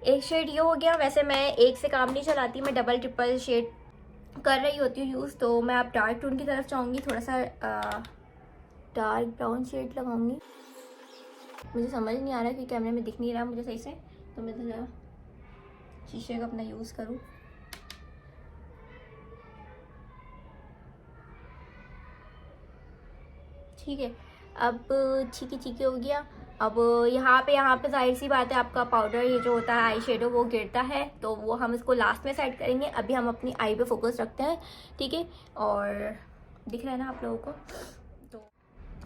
एक शेड ये हो गया। वैसे मैं एक से काम नहीं चलाती, मैं डबल ट्रिपल शेड कर रही होती हूँ यूज़। तो मैं अब डार्क टोन की तरफ जाऊँगी, थोड़ा सा डार्क ब्राउन शेड लगाऊंगी। मुझे समझ नहीं आ रहा कि कैमरे में दिख नहीं रहा मुझे सही से, तो मैं ज़रा शीशे का अपना यूज़ करूँ। ठीक है, अब चीकी चीकी हो गया। अब यहाँ पे जाहिर सी बात है आपका पाउडर ये जो होता है आई शेडो वो गिरता है, तो वो हम इसको लास्ट में सेट करेंगे। अभी हम अपनी आई पे फोकस रखते हैं, ठीक है। और दिख रहा है ना आप लोगों को? तो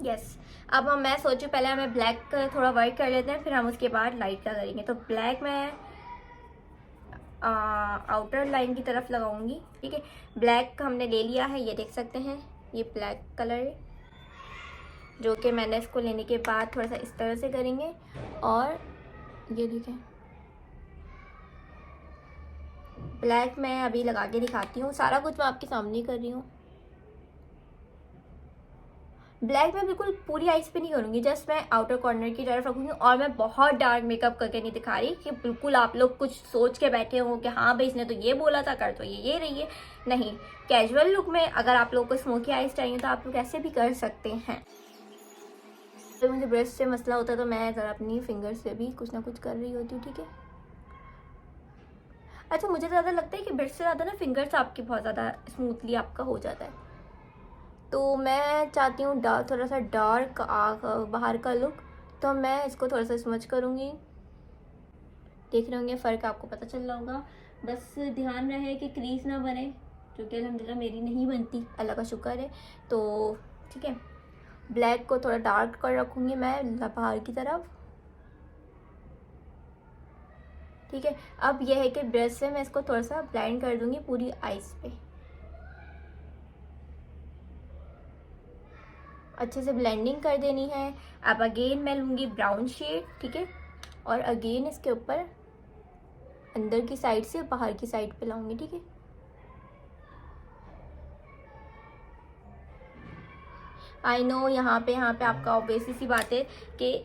यस, अब मैं सोचूं पहले हमें ब्लैक थोड़ा वर्क कर लेते हैं, फिर हम उसके बाद लाइट का करेंगे। तो ब्लैक मैं आउटर लाइन की तरफ लगाऊंगी, ठीक है। ब्लैक हमने ले लिया है, ये देख सकते हैं, ये ब्लैक कलर है, जो कि मैंने इसको लेने के बाद थोड़ा सा इस तरह से करेंगे। और ये देखें, ब्लैक मैं अभी लगा के दिखाती हूँ, सारा कुछ मैं आपके सामने ही कर रही हूँ। ब्लैक मैं बिल्कुल पूरी आइज पे नहीं करूँगी, जस्ट मैं आउटर कॉर्नर की तरफ रखूँगी। और मैं बहुत डार्क मेकअप करके नहीं दिखा रही कि बिल्कुल आप लोग कुछ सोच के बैठे हो कि हाँ भाई इसने तो ये बोला था, कर तो ये रही है। नहीं, कैजुअल लुक में अगर आप लोग को स्मोकी आइज चाहिए तो आप लोग ऐसे भी कर सकते हैं। तो मुझे ब्रश से मसला होता है तो मैं ज़रा अपनी फिंगर से भी कुछ ना कुछ कर रही होती हूँ, ठीक है। अच्छा, मुझे ज़्यादा लगता है कि ब्रश से ज़्यादा ना फिंगर से आपकी बहुत ज़्यादा स्मूथली आपका हो जाता है। तो मैं चाहती हूँ थोड़ा सा डार्क बाहर का लुक, तो मैं इसको थोड़ा सा स्मच करूँगी। देख रहे होंगे फ़र्क आपको पता चल रहा होगा। बस ध्यान रहे कि क्रीज ना बने, जो कि अल्हम्दुलिल्लाह मेरी नहीं बनती, अल्लाह का शुक्र है। तो ठीक है, ब्लैक को थोड़ा डार्क कर रखूँगी मैं बाहर की तरफ, ठीक है। अब यह है कि ब्रश से मैं इसको थोड़ा सा ब्लेंड कर दूँगी पूरी आइज़ पे, अच्छे से ब्लेंडिंग कर देनी है। अब अगेन मैं लूँगी ब्राउन शेड, ठीक है, और अगेन इसके ऊपर अंदर की साइड से बाहर की साइड पे लाऊंगी, ठीक है। आई नो यहाँ पे आपका ऑब्वियसली सी बात है कि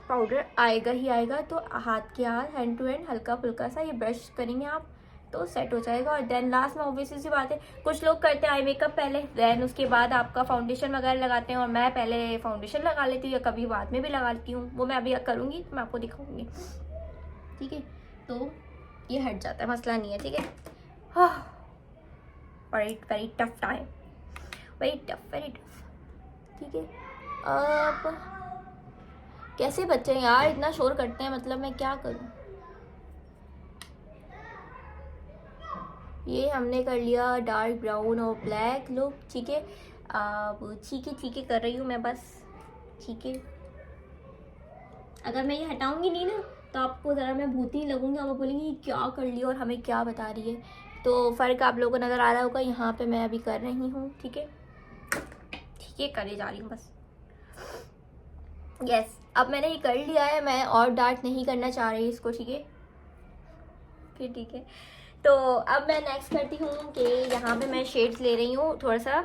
पाउडर आएगा ही आएगा, तो हाथ के हाथ हैंड टू हैंड हल्का फुल्का सा ये ब्रश करेंगे आप तो सेट हो जाएगा। और देन लास्ट में ऑब्वियसली सी बात है, कुछ लोग करते हैं आई मेकअप पहले, देन उसके बाद आपका फाउंडेशन वगैरह लगाते हैं, और मैं पहले फाउंडेशन लगा लेती हूँ या कभी बाद में भी लगा लेती हूँ, वो मैं अभी करूँगी तो मैं आपको दिखाऊंगी, ठीक है। तो ये हट जाता है, मसला नहीं है, ठीक है। Very tough time, very tough, ठीक है। अब कैसे बच्चे यार इतना शोर करते हैं, मतलब मैं क्या करूँ। ये हमने कर लिया डार्क ब्राउन और ब्लैक लुक, ठीक है। अब चीके कर रही हूँ मैं बस, ठीक है। अगर मैं ये हटाऊंगी नहीं ना तो आपको ज़रा मैं भूती लगूंगी, आप बोलेंगी क्या कर लिया और हमें क्या बता रही है। तो फ़र्क आप लोगों को नज़र आ रहा होगा, यहाँ पे मैं अभी कर रही हूँ, ठीक है, करे जा रही हूँ बस। यस, अब मैंने ये कर लिया है, मैं और डार्क नहीं करना चाह रही इसको, ठीक है, फिर ठीक है। तो अब मैं नेक्स्ट करती हूँ कि यहाँ पे मैं शेड्स ले रही हूँ, थोड़ा सा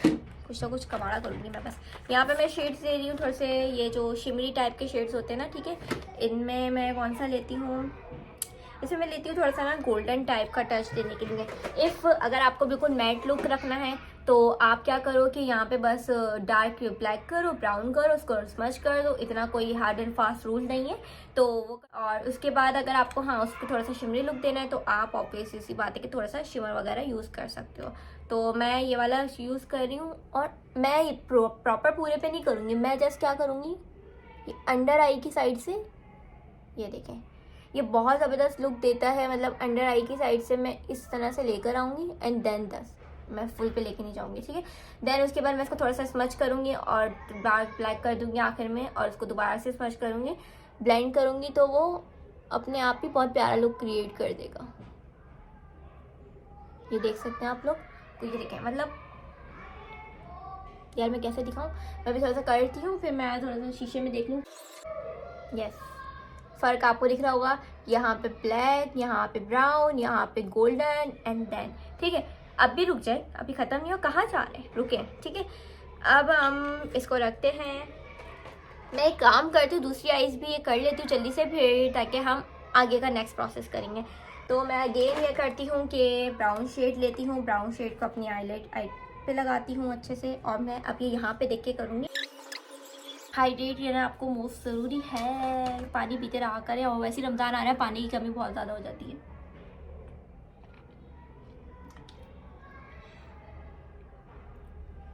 कुछ ना कुछ कमाड़ा करूँगी मैं बस। यहाँ पे मैं शेड्स ले रही हूँ थोड़े से, ये जो शिमरी टाइप के शेड्स होते हैं ना, ठीक है। इनमें मैं कौन सा लेती हूँ, इसमें मैं लेती हूँ थोड़ा सा ना गोल्डन टाइप का टच देने के लिए। अगर आपको बिल्कुल मैट लुक रखना है तो आप क्या करो कि यहाँ पे बस डार्क ब्लैक करो, ब्राउन करो, उसको स्मच कर दो, इतना कोई हार्ड एंड फास्ट रूल नहीं है। तो और उसके बाद अगर आपको उसको थोड़ा सा शिमरी लुक देना है तो आप ऑब्वियसली सी बात है कि थोड़ा सा शिमर वगैरह यूज़ कर सकते हो। तो मैं ये वाला यूज़ कर रही हूँ, और मैं प्रॉपर पूरे पे नहीं करूँगी, मैं जस्ट क्या करूँगी, ये अंडर आई की साइड से, ये देखें, ये बहुत ज़बरदस्त लुक देता है, मतलब अंडर आई की साइड से मैं इस तरह से लेकर आऊँगी एंड देन मैं फुल पे लेके नहीं जाऊँगी, ठीक है। देन उसके बाद मैं इसको थोड़ा सा स्मच करूँगी और डार्क ब्लैक कर दूँगी आखिर में, और उसको दोबारा से स्मच करूँगी, ब्लेंड करूँगी, तो वो अपने आप ही बहुत प्यारा लुक क्रिएट कर देगा। ये देख सकते हैं आप लोग, तो ये देखें, मतलब यार मैं कैसे दिखाऊँ, मैं भी थोड़ा सा करती हूँ, फिर मैं थोड़ा सा शीशे में देख लूँ। यस, फ़र्क आपको दिख रहा होगा, यहाँ पे ब्लैक, यहाँ पे ब्राउन, यहाँ पे गोल्डन एंड देन, ठीक है। अब भी रुक जाए, अभी ख़त्म नहीं हो, कहाँ जा रहे हैं, रुके, ठीक है। अब हम इसको रखते हैं, मैं एक काम करती हूँ, दूसरी आइज़ भी ये कर लेती हूँ जल्दी से, फिर ताकि हम आगे का नेक्स्ट प्रोसेस करेंगे। तो मैं अगेन ये करती हूँ कि ब्राउन शेड लेती हूँ, ब्राउन शेड को अपनी आई पे लगाती हूँ अच्छे से, और मैं अब ये यहाँ पे देख के करूँगी। हाइड्रेट रहना आपको मोस्ट ज़रूरी है, पानी पीते रहा करें, और वैसे रमज़ान आ रहा है, पानी की कमी बहुत ज़्यादा हो जाती है।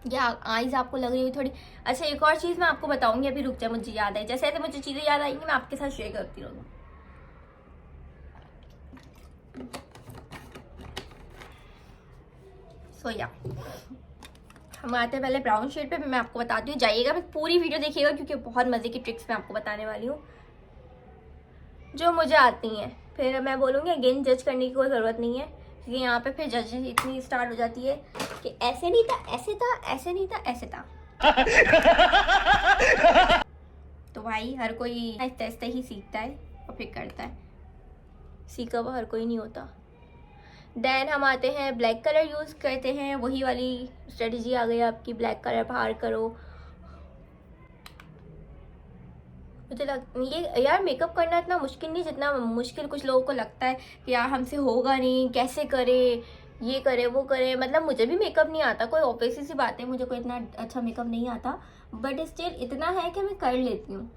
या आईज आपको लग रही हुई थोड़ी। अच्छा एक और चीज़ मैं आपको बताऊंगी, अभी रुक जाए, मुझे याद है, जैसे मुझे चीज़ें याद आएंगी मैं आपके साथ शेयर करती रहूँगी। सो या हम आते हैं पहले ब्राउन शेड पे। मैं आपको बताती हूँ, जाइएगा बस पूरी वीडियो देखिएगा क्योंकि बहुत मज़े की ट्रिक्स मैं आपको बताने वाली हूँ जो मुझे आती हैं। फिर मैं बोलूँगी अगेन जज करने की कोई ज़रूरत नहीं है क्योंकि यहाँ पे फिर जज इतनी स्टार्ट हो जाती है कि ऐसे नहीं था, ऐसे था, ऐसे नहीं था, ऐसे था। तो भाई हर कोई आहिस्ते आहिस्ते ही सीखता है और फिर करता है, सीखा हुआ हर कोई नहीं होता। देन हम आते हैं ब्लैक कलर यूज़ करते हैं, वही वाली स्ट्रेटजी आ गई आपकी, ब्लैक कलर बाहर करो। मुझे ये यार मेकअप करना इतना मुश्किल नहीं जितना मुश्किल कुछ लोगों को लगता है कि यार हमसे होगा नहीं, कैसे करे, ये करे वो करे। मतलब मुझे भी मेकअप नहीं आता, कोई ऑब्वियसली सी बात है, मुझे कोई इतना अच्छा मेकअप नहीं आता, बट स्टिल इतना है कि मैं कर लेती हूँ।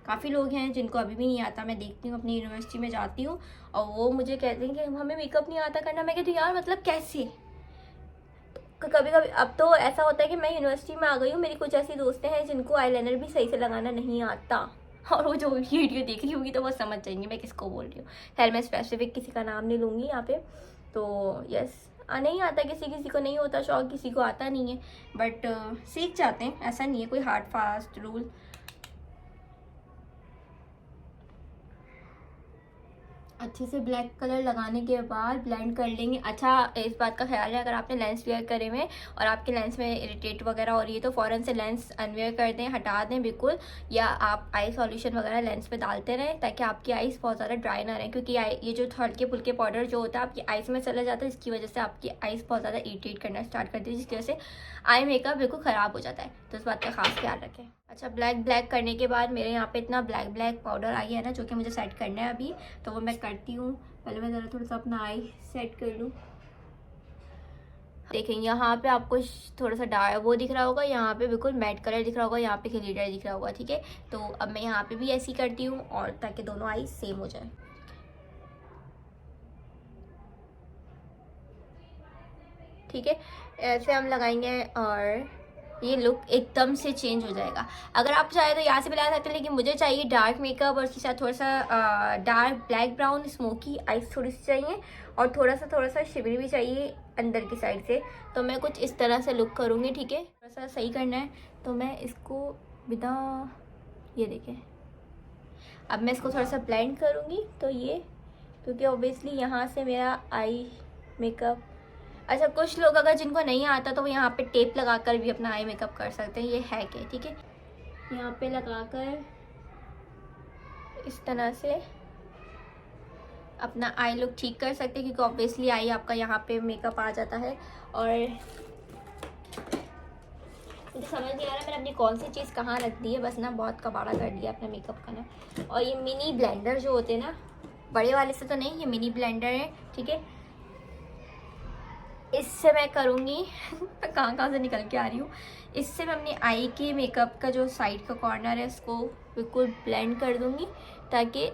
काफ़ी लोग हैं जिनको अभी भी नहीं आता, मैं देखती हूँ अपनी यूनिवर्सिटी में जाती हूँ और वो मुझे कहते हैं कि हमें मेकअप नहीं आता करना। मैं कहती हूँ यार मतलब कैसे। कभी कभी अब तो ऐसा होता है कि मैं यूनिवर्सिटी में आ गई हूँ, मेरी कुछ ऐसी दोस्तें हैं जिनको आईलाइनर भी सही से लगाना नहीं आता और वो जो वीडियो देख रही होगी तो वो समझ जाएंगे मैं किसको बोल रही हूँ। खैर मैं स्पेसिफिक किसी का नाम नहीं लूँगी यहाँ पे। तो यस नहीं आता, किसी किसी को नहीं होता शौक, किसी को आता नहीं है, बट सीख जाते हैं, ऐसा नहीं है कोई हार्ड फास्ट रूल। अच्छे से ब्लैक कलर लगाने के बाद ब्लेंड कर लेंगे। अच्छा इस बात का ख्याल है, अगर आपने लेंस वेयर करे हुए और आपके लेंस में इरिटेट वगैरह हो रही है तो फ़ौरन से लेंस अनवेयर कर दें, हटा दें बिल्कुल, या आप आई सॉल्यूशन वगैरह लेंस पे डालते रहें ताकि आपकी आईज बहुत ज़्यादा ड्राई ना रहें, क्योंकि ये जो हल्के फुल्के पाउडर जो होता है आपकी आईज में चला जाता है, इसकी वजह से आपकी आईज बहुत ज़्यादा इरिटेट करना स्टार्ट करती है, जिसकी वजह से आई मेकअप बिल्कुल ख़राब हो जाता है। तो इस बात का खास ख्याल रखें। अच्छा ब्लैक करने के बाद मेरे यहाँ पे इतना ब्लैक पाउडर आई है ना, जो कि मुझे सेट करना है अभी, तो वो मैं करती हूँ। पहले मैं ज़रा थोड़ा सा अपना आई सेट कर लूँ। देखें यहाँ पे आपको थोड़ा सा डार्क वो दिख रहा होगा, यहाँ पे बिल्कुल मैट कलर दिख रहा होगा, यहाँ पे ग्लिटर दिख रहा होगा, ठीक है। तो अब मैं यहाँ पे भी ऐसी करती हूँ और ताकि दोनों आई सेम हो जाए। ठीक है, ऐसे हम लगाएंगे और ये लुक एकदम से चेंज हो जाएगा। अगर आप चाहे तो यहाँ से भी लगा सकते हैं, लेकिन मुझे चाहिए डार्क मेकअप और उसके साथ थोड़ा सा dark black brown smoky eyes थोड़ी सी चाहिए और थोड़ा सा शिवरी भी चाहिए अंदर की साइड से। तो मैं कुछ इस तरह से लुक करूँगी, ठीक है। थोड़ा सा सही करना है तो मैं इसको बिना ये देखें, अब मैं इसको थोड़ा सा ब्लेंड करूँगी। तो ये क्योंकि ऑब्वियसली यहाँ से मेरा आई मेकअप। अच्छा कुछ लोग अगर जिनको नहीं आता तो वो यहाँ पे टेप लगाकर भी अपना आई मेकअप कर सकते हैं, ये है क्या, ठीक है। यहाँ पे लगाकर इस तरह से अपना आई लुक ठीक कर सकते हैं, क्योंकि ऑब्वियसली आई आपका यहाँ पे मेकअप आ जाता है। और मुझे समझ नहीं आ रहा मैंने अपनी कौन सी चीज़ कहाँ रख दी है, बस ना बहुत कबाड़ा कर दिया अपने मेकअप का ना। और ये मिनी ब्लेंडर जो होते हैं ना, बड़े वाले से तो नहीं, ये मिनी ब्लेंडर है, ठीक है। इससे मैं करूँगी मैं कहाँ से निकल के आ रही हूँ। इससे मैं अपनी आई के मेकअप का जो साइड का कॉर्नर है उसको बिल्कुल ब्लेंड कर दूँगी ताकि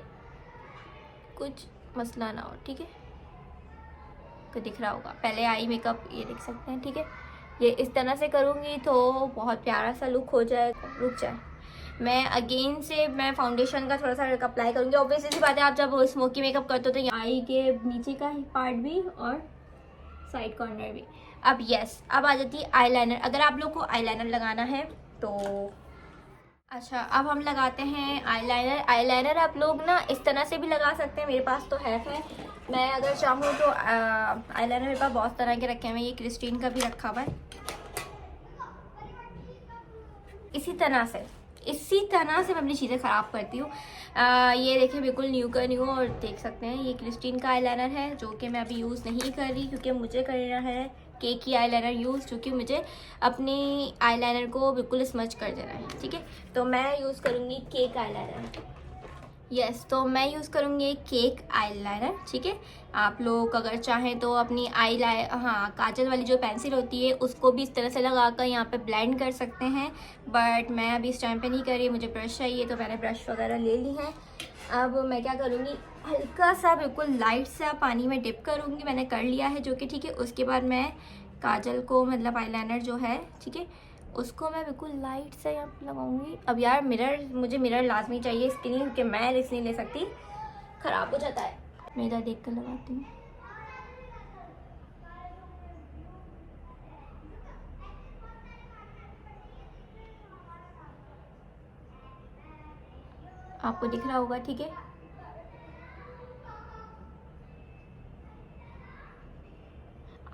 कुछ मसला ना हो, ठीक है। तो दिख रहा होगा पहले आई मेकअप, ये देख सकते हैं, ठीक है। ये इस तरह से करूँगी तो बहुत प्यारा सा लुक हो जाएगा। रुक जाए, मैं अगेन से मैं फाउंडेशन का थोड़ा सा अप्लाई करूँगी। ऑब्वियसली सी बात है, आप जब स्मोकी मेकअप करते हो तो आई के नीचे का पार्ट भी और साइड कॉर्नर भी। अब यस, अब आ जाती है आईलाइनर। अगर आप लोग को आईलाइनर लगाना है तो अच्छा अब हम लगाते हैं आईलाइनर आप लोग ना इस तरह से भी लगा सकते हैं, मेरे पास तो है। मैं अगर चाहूँ तो आईलाइनर मेरे पास बहुत तरह के रखे हैं, ये क्रिस्टीन का भी रखा हुआ है। इसी तरह से मैं अपनी चीज़ें ख़राब करती हूँ। ये देखिए बिल्कुल न्यू का न्यू, और देख सकते हैं ये क्रिस्टीन का आईलाइनर है जो कि मैं अभी यूज़ नहीं कर रही क्योंकि मुझे करना है केक की आईलाइनर यूज़, क्योंकि मुझे अपनी आईलाइनर को बिल्कुल स्मच कर देना है, ठीक है। तो मैं यूज़ करूँगी केक आईलाइनर। यस, तो मैं यूज़ करूँगी केक आईलाइनर, ठीक है। आप लोग अगर चाहें तो अपनी काजल वाली जो पेंसिल होती है उसको भी इस तरह से लगा कर यहाँ पे ब्लेंड कर सकते हैं, बट मैं अभी इस टाइम पे नहीं कर रही, मुझे ब्रश चाहिए तो मैंने ब्रश वगैरह ले ली है। अब मैं क्या करूँगी, हल्का सा बिल्कुल लाइट सा पानी में डिप करूँगी, मैंने कर लिया है जो कि ठीक है। उसके बाद मैं काजल को मतलब आईलाइनर जो है, ठीक है, उसको मैं बिल्कुल लाइट से यहाँ पे लगाऊंगी। अब यार मुझे मिरर लाजमी चाहिए इसके लिए, क्योंकि मैं रिस्क नहीं ले सकती, ख़राब हो जाता है। मैं इधर देख कर लगाती हूँ। आपको दिख रहा होगा, ठीक है।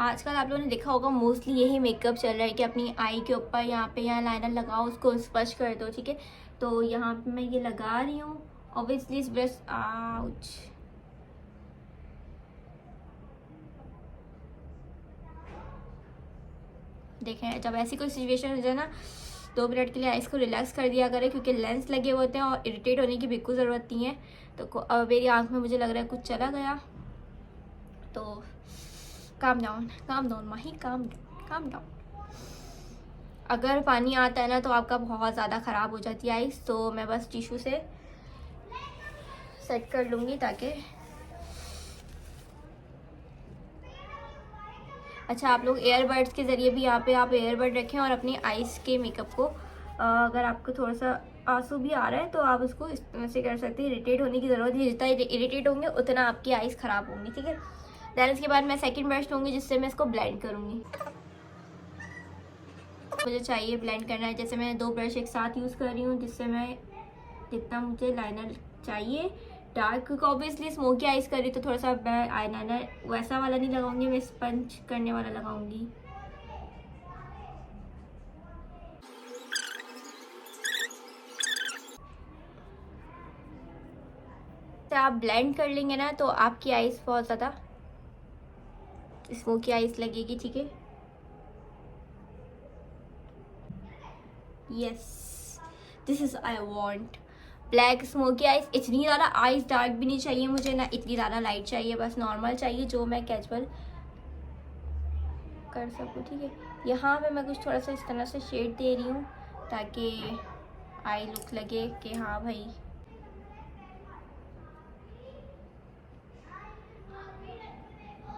आजकल आप लोगों ने देखा होगा मोस्टली यही मेकअप चल रहा है कि अपनी आई के ऊपर यहाँ पे लाइनर लगाओ, उसको स्पर्श कर दो, ठीक है। तो यहाँ पे मैं ये लगा रही हूँ। ऑब्वियसली इस ब्रश आउच, देखें जब ऐसी कोई सिचुएशन हो जाए ना, 2 मिनट के लिए आइस को रिलैक्स कर दिया करें, क्योंकि लेंस लगे होते हैं और इरिटेट होने की बिल्कुल ज़रूरत नहीं है। तो अब मेरी आँख में मुझे लग रहा है कुछ चला गया, तो काम डाउन माही, काम डाउन। अगर पानी आता है ना तो आपका बहुत ज़्यादा ख़राब हो जाती है आइस, तो मैं बस टिश्यू से सेट कर लूँगी ताकि। अच्छा, आप लोग एयरबड्स के ज़रिए भी यहाँ पे आप एयरबड रखें और अपनी आइस के मेकअप को अगर आपको थोड़ा सा आंसू भी आ रहा है तो आप उसको इस तरह से कर सकते हैं। इरिटेट होने की ज़रूरत नहीं, जितना इरिटेट होंगे उतना आपकी आइस ख़राब होंगी, ठीक है। देन इसके बाद मैं सेकंड ब्रश लूँगी जिससे मैं इसको ब्लेंड करूँगी। मुझे चाहिए ब्लेंड करना है, जैसे मैं 2 ब्रश एक साथ यूज़ कर रही हूँ, जिससे मैं जितना मुझे लाइनर चाहिए डार्क, क्योंकि ऑब्वियसली स्मोकी आइज कर रही तो थोड़ा सा मैं आईलाइनर वैसा वाला नहीं लगाऊंगी, मैं स्पंज करने वाला लगाऊंगी। तो आप ब्लेंड कर लेंगे ना तो आपकी आइज बहुत ज़्यादा स्मोकी आइज लगेगी, ठीक है। Yes, this is I want black smoky eyes. इतनी ज़्यादा आइज डार्क भी नहीं चाहिए मुझे, ना इतनी ज़्यादा लाइट चाहिए, बस नॉर्मल चाहिए जो मैं कैजुअल कर सकूँ, ठीक है। यहाँ पे मैं कुछ थोड़ा सा इस तरह से शेड दे रही हूँ ताकि आई लुक लगे कि हाँ भाई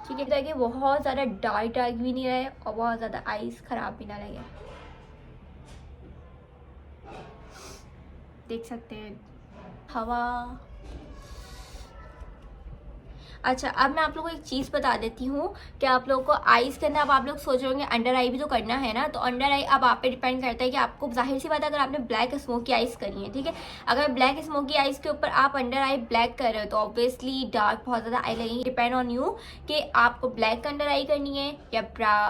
ठीक है, ताकि बहुत ज़्यादा डार्क भी नहीं रहे और बहुत ज़्यादा आइज ख़राब भी ना लगे। देख सकते हैं हवा। अच्छा, अब मैं आप लोगों को एक चीज़ बता देती हूँ कि आप लोगों को आईज करना, अब आप लोग सोच रहे होंगे अंडर आई भी तो करना है ना, तो अंडर आई अब आप पे डिपेंड करता है कि आपको, जाहिर सी बात है अगर आपने ब्लैक स्मोकी आइज करी है, ठीक है, अगर ब्लैक स्मोकी आइज के ऊपर आप अंडर आई ब्लैक कर रहे हो तो ऑब्वियसली डार्क बहुत ज़्यादा आई लगेंगी। डिपेंड ऑन यू कि आपको ब्लैक अंडर आई करनी है या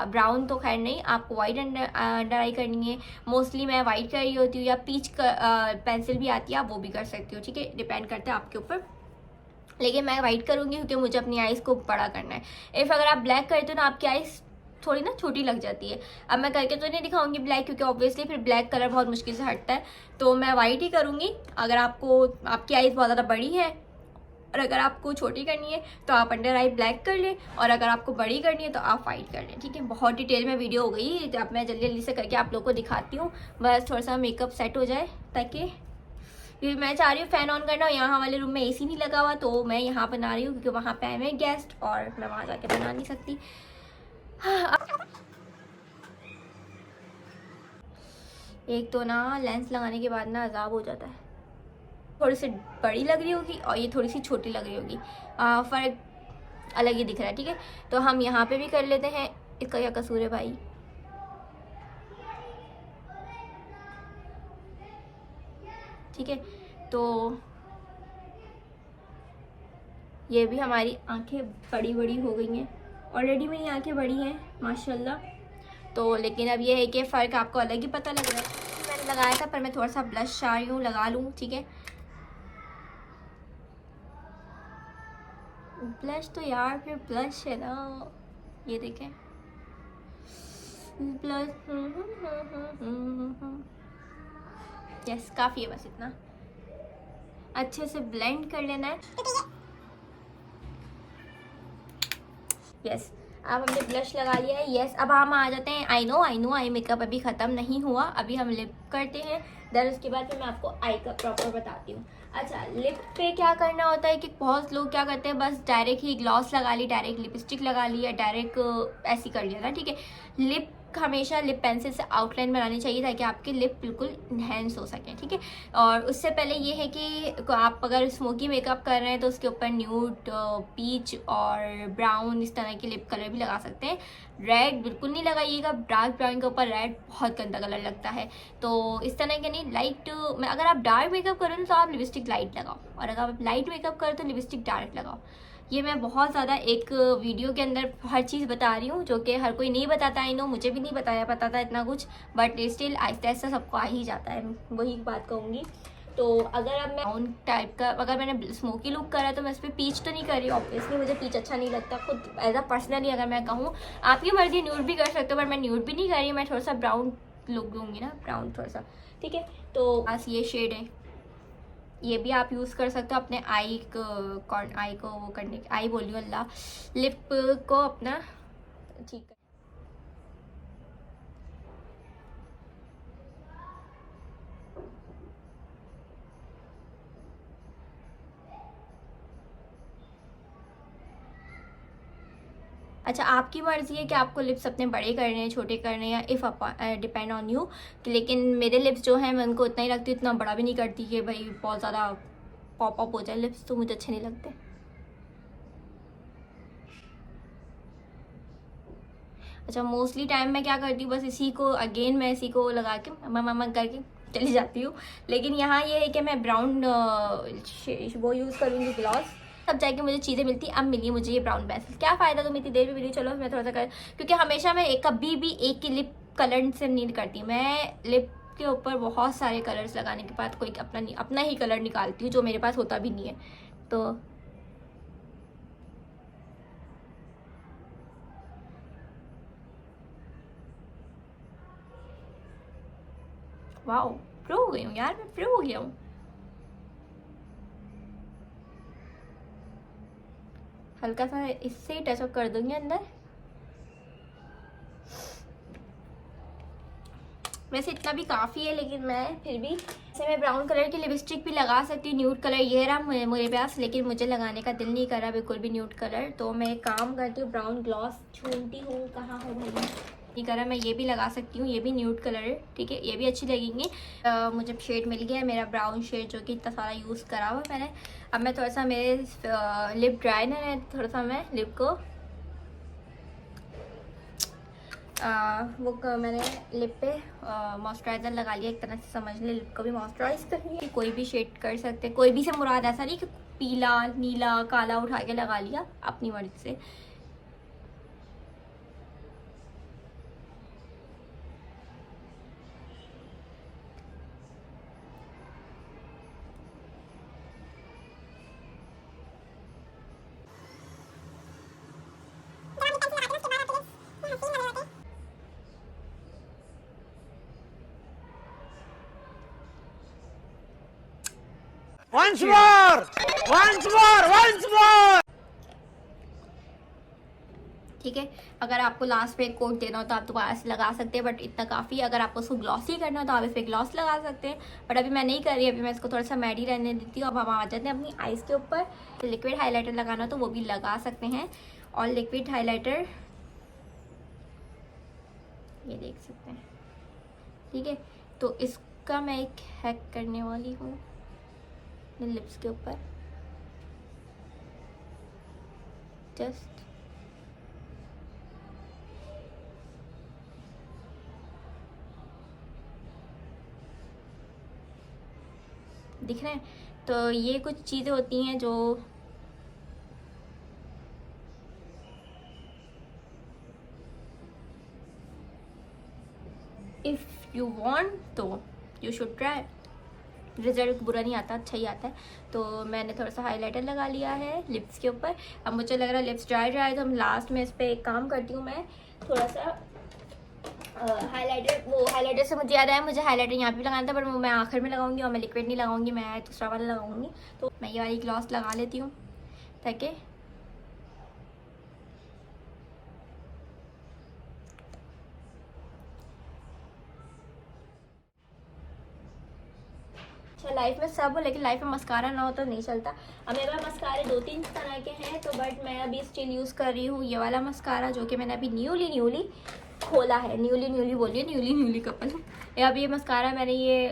ब्राउन, तो खैर नहीं, आपको वाइट अंडर आई करनी है। मोस्टली मैं वाइट कर रही होती हूँ, या पीच पेंसिल भी आती है, आप वो भी कर सकती हो, ठीक है, डिपेंड करता है आपके ऊपर। लेकिन मैं वाइट करूँगी क्योंकि मुझे अपनी आइज़ को बड़ा करना है। इफ़ अगर आप ब्लैक करते हो ना आपकी आइज़ थोड़ी ना छोटी लग जाती है। अब मैं करके तो नहीं दिखाऊंगी ब्लैक, क्योंकि ऑब्वियसली फिर ब्लैक कलर बहुत मुश्किल से हटता है, तो मैं वाइट ही करूँगी। अगर आपकी आइज़ बहुत ज़्यादा बड़ी है और अगर आपको छोटी करनी है तो आप अंडर आई ब्लैक कर लें, और अगर आपको बड़ी करनी है तो आप वाइट कर लें, ठीक है। बहुत डिटेल में वीडियो हो गई, अब मैं जल्दी जल्दी से करके आप लोग को दिखाती हूँ, बस थोड़ा सा मेकअप सेट हो जाए, ताकि क्योंकि मैं चाह रही हूँ फ़ैन ऑन करना, और यहाँ वाले रूम में एसी नहीं लगा हुआ, तो मैं यहाँ बना रही हूँ क्योंकि वहाँ पे आए हुए गेस्ट और मैं वहाँ जाके बना नहीं सकती। एक तो ना लेंस लगाने के बाद ना अजाब हो जाता है, थोड़ी सी बड़ी लग रही होगी और ये थोड़ी सी छोटी लग रही होगी, फ़र्क अलग ही दिख रहा है, ठीक है। तो हम यहाँ पे भी कर लेते हैं, इसका क्या कसूर है भाई। ठीक है, तो ये भी हमारी आंखें बड़ी बड़ी हो गई हैं, ऑलरेडी मेरी आंखें बड़ी हैं माशाल्लाह। तो लेकिन अब ये है कि फ़र्क आपको अलग ही पता लग रहा है। मैंने लगाया था, पर मैं थोड़ा सा ब्लश चाह रही हूँ लगा लूँ, ठीक है। ब्लश तो यार फिर ब्लश है ना, ये देखें ब्लश। यस, काफ़ी है, बस इतना अच्छे से ब्लेंड कर लेना है। यस, अब हमने ब्लश लगा लिया है। यस, अब हम आ जाते हैं आई नो आई मेकअप अभी ख़त्म नहीं हुआ, अभी हम लिप करते हैं, देन उसके बाद फिर मैं आपको आई का प्रॉपर बताती हूँ। अच्छा, लिप पे क्या करना होता है कि बहुत लोग क्या करते हैं, बस डायरेक्ट ही ग्लॉस लगा ली, डायरेक्ट लिपस्टिक लगा ली, या डायरेक्ट ऐसी कर लिया था, ठीक है। लिप हमेशा लिप पेंसिल से आउटलाइन बनानी चाहिए ताकि आपके लिप बिल्कुल इन्हेंस हो सकें, ठीक है। और उससे पहले ये है कि आप अगर स्मोकी मेकअप कर रहे हैं तो उसके ऊपर न्यूड, पीच और ब्राउन इस तरह के लिप कलर भी लगा सकते हैं। रेड बिल्कुल नहीं लगाइएगा, डार्क ब्राउन के ऊपर रेड बहुत गंदा कलर लगता है, तो इस तरह के नहीं। लाइट, अगर आप डार्क मेकअप करें तो आप लिपस्टिक लाइट लगाओ, और अगर आप लाइट मेकअप करें तो लिपस्टिक डार्क लगाओ। ये मैं बहुत ज़्यादा एक वीडियो के अंदर हर चीज़ बता रही हूँ, जो कि हर कोई नहीं बताता। आई नो, मुझे भी नहीं पता था इतना कुछ, बट स्टिल आहिस्ता आहिस्ता सबको आ ही जाता है, वही बात कहूँगी। तो अगर अब मैं ब्राउन टाइप का, अगर मैंने स्मोकी लुक करा है तो मैं इस पर पीच तो नहीं कर रही, ऑब्वियसली मुझे पीच अच्छा नहीं लगता खुद एज अ पर्सनली। अगर मैं कहूँ, आपकी मर्जी, न्यूड भी कर सकते हो, बट मैं न्यूड भी नहीं कर रही, मैं थोड़ा सा ब्राउन लुक दूँगी ना, ब्राउन थोड़ा सा, ठीक है। तो बस ये शेड है, ये भी आप यूज़ कर सकते हो अपने आई को वो करने, आई बोलियो अल्लाह, लिप को अपना ठीक कर। अच्छा, आपकी मर्ज़ी है कि आपको लिप्स अपने बड़े करने हैं, छोटे करने हैं, या इफ़ डिपेंड ऑन यू। लेकिन मेरे लिप्स जो हैं मैं उनको उतना ही रखती हूँ, इतना बड़ा भी नहीं करती कि भाई बहुत ज़्यादा पॉप अप हो जाए लिप्स, तो मुझे अच्छे नहीं लगते। अच्छा, मोस्टली टाइम मैं क्या करती हूँ, बस इसी को अगेन मैं इसी को लगा के मम्मा करके चली जाती हूँ। लेकिन यहाँ ये है कि मैं ब्राउन वो यूज़ करूँगी, ग्लॉस, तब जाके मुझे चीज़ें मिलती। अब मिली मुझे ये ब्राउन पेंसिल, क्या फ़ायदा, तुम इतनी देर भी मिली। चलो मैं थोड़ा सा कर, क्योंकि हमेशा मैं कभी भी एक की लिप कलर से नहीं करती, मैं लिप के ऊपर बहुत सारे कलर्स लगाने के बाद कोई अपना ही कलर निकालती हूँ, जो मेरे पास होता भी नहीं है। तो वाओ, प्रो हो गई हूँ यार, मैं प्रो हो गया हूँ। हल्का सा इससे ही टचअप कर दूंगी अंदर। वैसे इतना भी काफ़ी है, लेकिन मैं फिर भी ऐसे मैं ब्राउन कलर की लिपस्टिक भी लगा सकती हूँ, न्यूड कलर ये रहा मेरे पास, लेकिन मुझे लगाने का दिल नहीं कर रहा बिल्कुल भी न्यूड कलर। तो मैं एक काम करती हूँ, ब्राउन ग्लॉस ढूंढती हूँ, कहाँ है भाई, नहीं कर रहा। मैं ये भी लगा सकती हूँ, ये भी न्यूड कलर है, ठीक है, ये भी अच्छी लगेंगी। मुझे शेड मिल गया है मेरा ब्राउन शेड, जो कि इतना सारा यूज़ करा हुआ मैंने। अब मैं थोड़ा सा, मेरे लिप ड्राइनर है, थोड़ा सा मैं लिप को मैंने लिप पे मॉइस्चराइज़र लगा लिया, एक तरह से समझ ले लिप को भी मॉइस्चराइज कर लिया। कोई भी शेड कर सकते, कोई भी से मुराद ऐसा नहीं कि पीला नीला काला उठा के लगा लिया, अपनी मर्जी से। Once more! Once more! Once more! ठीक है, अगर आपको लास्ट पे एक कोट देना हो तो आप दोबारा से लगा सकते हैं, बट इतना काफ़ी। अगर आपको उसको ग्लॉसी करना हो तो आप इस पर ग्लॉस लगा सकते हैं, बट अभी मैं नहीं कर रही, अभी मैं इसको थोड़ा सा मैडी रहने देती हूँ। अब हम आ जाते हैं अपनी आइज़ के ऊपर। तो लिक्विड हाइलाइटर लगाना हो तो वो भी लगा सकते हैं, और लिक्विड हाइलाइटर ये देख सकते हैं, ठीक है। तो इसका मैं एक हैक करने वाली हूँ अपने लिप्स के ऊपर, जस्ट दिख रहे हैं। तो ये कुछ चीज़ें होती हैं जो इफ़ यू वांट तो यू शुड ट्राई। रिजल्ट बुरा नहीं आता, अच्छा ही आता है। तो मैंने थोड़ा सा हाइलाइटर लगा लिया है लिप्स के ऊपर। अब मुझे लग रहा है लिप्स ड्राई तो हम लास्ट में इस पर एक काम करती हूँ, मैं थोड़ा सा हाइलाइटर से मुझे याद आया, मुझे हाइलाइटर यहाँ पे लगाना था, पर वो मैं आखिर में लगाऊंगी, और मैं लिक्विड नहीं लगाऊंगी, मैं दूसरा वाला लगाऊंगी। तो मैं ये वाली ग्लॉस लगा लेती हूँ ताकि मैं लाइफ में सब हूँ, लेकिन लाइफ में मस्कारा ना हो तो नहीं चलता। अब मेरे पास मस्कारे 2-3 तरह के हैं, तो बट मैं अभी स्टिल यूज़ कर रही हूँ ये वाला मस्कारा, जो कि मैंने अभी न्यूली खोला है। न्यूली बोलिए, न्यूली कपल। अब ये मस्कारा मैंने ये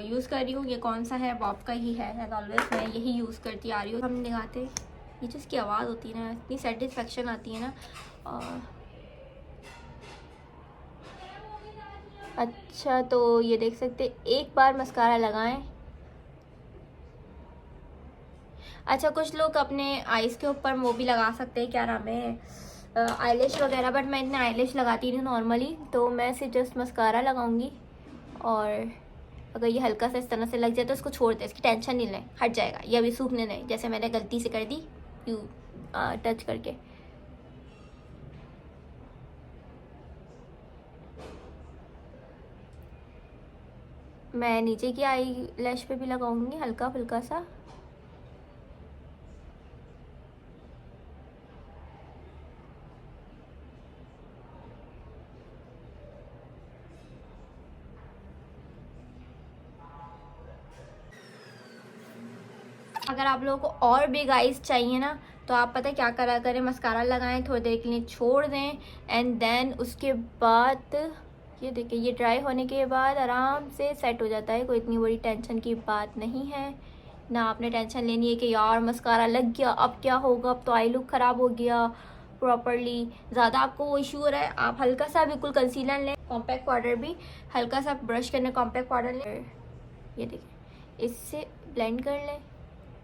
यूज़ कर रही हूँ। ये कौन सा है, बॉब का ही है एज ऑलवेज, मैं यही यूज़ करती आ रही हूँ। हम लगाते, ये जो इसकी आवाज़ होती है ना, इतनी सेटिस्फेक्शन आती है ना। अच्छा, तो ये देख सकते, एक बार मस्कारा लगाएं। अच्छा, कुछ लोग अपने आईज के ऊपर वो भी लगा सकते हैं, क्या नाम है, आईलैश वगैरह, बट मैं इतने आईलैश लगाती नहीं नॉर्मली, तो मैं सिर्फ जस्ट मस्कारा लगाऊंगी। और अगर ये हल्का सा इस तरह से लग जाए तो इसको छोड़ दे, इसकी टेंशन नहीं लें, हट जाएगा। ये अभी सूखने नहीं, जैसे मैंने गलती से कर दी यू टच करके। मैं नीचे की आई लैश पे भी लगाऊंगी हल्का फुल्का सा। अगर आप लोगों को और बिग आइज चाहिए ना, तो आप पता है क्या करा करें, मस्कारा लगाएं, थोड़ी देर के लिए छोड़ दें, एंड देन उसके बाद ये देखिए, ये ड्राई होने के बाद आराम से सेट हो जाता है। कोई इतनी बड़ी टेंशन की बात नहीं है ना। आपने टेंशन लेनी है कि यार मस्कारा लग गया, अब क्या होगा, अब तो आई लुक ख़राब हो गया प्रॉपरली। ज़्यादा आपको वो इशू हो रहा है, आप हल्का सा बिल्कुल कंसीलर लें, कॉम्पैक्ट पाउडर भी हल्का सा ब्रश करने कॉम्पैक्ट पाउडर लें, ये देखिए, इससे ब्लेंड कर लें,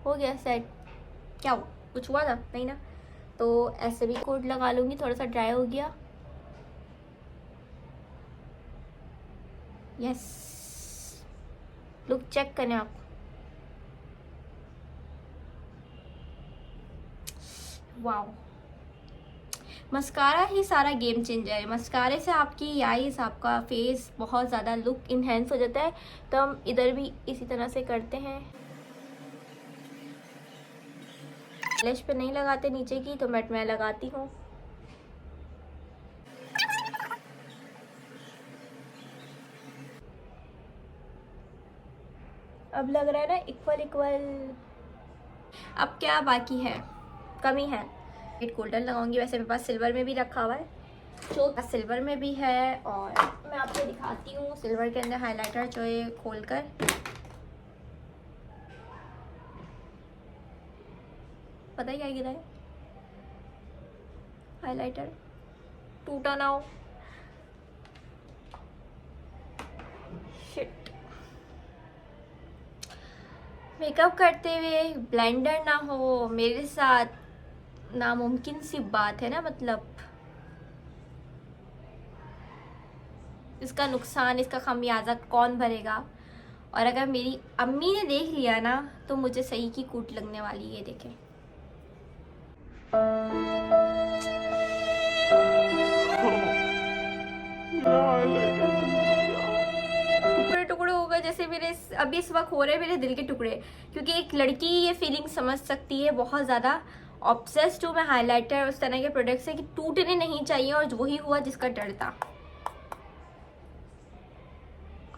हो गया सेट। क्या हुआ, कुछ हुआ था नहीं ना? तो ऐसे भी कोट लगा लूँगी, थोड़ा सा ड्राई हो गया। यस, लुक चेक करें आप। वाओ, मस्कारा ही सारा गेम चेंजर है। मस्कारे से आपकी आईज, आपका फेस बहुत ज़्यादा लुक इन्हेंस हो जाता है। तो हम इधर भी इसी तरह से करते हैं। लैश पे नहीं लगाते नीचे की, तो मैं लगाती हूँ। अब लग रहा है ना इक्वल। अब क्या बाकी है, कमी है, एक गोल्डन लगाऊंगी। वैसे मेरे पास सिल्वर में भी रखा हुआ है, जो सिल्वर में भी है। और मैं आपको दिखाती हूँ सिल्वर के अंदर हाइलाइटर जो है खोलकर। पता है क्या गिरा है, हाइलाइटर टूटा ना हो। शिट, मेकअप करते हुए ब्लेंडर ना हो मेरे साथ, नामुमकिन सी बात है ना। मतलब इसका नुकसान, इसका खमियाजा कौन भरेगा? और अगर मेरी अम्मी ने देख लिया ना, तो मुझे सही की कूट लगने वाली। ये देखें, टुकड़े हो गए, जैसे मेरे अभी इस वक्त हो रहे मेरे दिल के टुकड़े। क्योंकि एक लड़की ये फीलिंग समझ सकती है, बहुत ज़्यादा ऑब्सेस्ड हूँ मैं हाइलाइटर उस तरह के प्रोडक्ट से कि टूटने नहीं चाहिए, और वही हुआ जिसका डर था।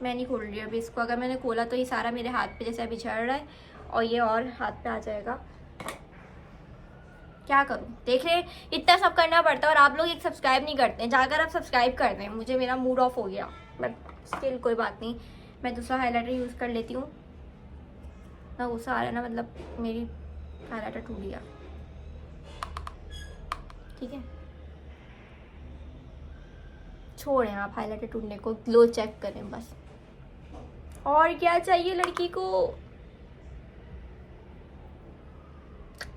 मैं नहीं खोल रही अभी इसको। अगर मैंने खोला तो ये सारा मेरे हाथ पे जैसे अभी झड़ रहा है, और ये और हाथ पे आ जाएगा। क्या करूँ, देख रहे इतना सब करना पड़ता है, और आप लोग एक सब्सक्राइब नहीं करते हैं। जाकर आप सब्सक्राइब कर दें, मुझे मेरा मूड ऑफ हो गया। बट स्टिल कोई बात नहीं, मैं दूसरा हाइलाइटर यूज़ कर लेती हूँ ना। गुस्सा आ रहा है ना, मतलब मेरी हाइलाइटर टूट गया। ठीक है, छोड़ें आप हाइलाइटर टूटने को, ग्लो चेक करें बस। और क्या चाहिए लड़की को?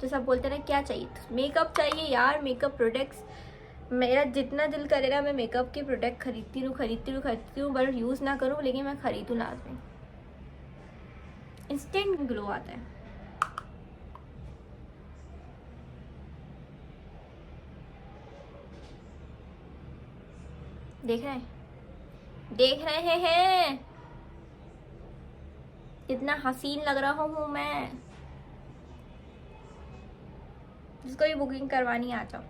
तो सब बोलते ना क्या चाहिए, मेकअप चाहिए यार, मेकअप प्रोडक्ट्स। मेरा जितना दिल करे ना, मैं मेकअप के प्रोडक्ट खरीदती हूँ, बट यूज़ ना करूँ, लेकिन मैं खरीदूँ लाजमी। इंस्टेंट ग्लो आता है। देख रहे हैं कितना हसीन लग रहा हूँ मैं। जिसको भी बुकिंग करवानी आ जाओ।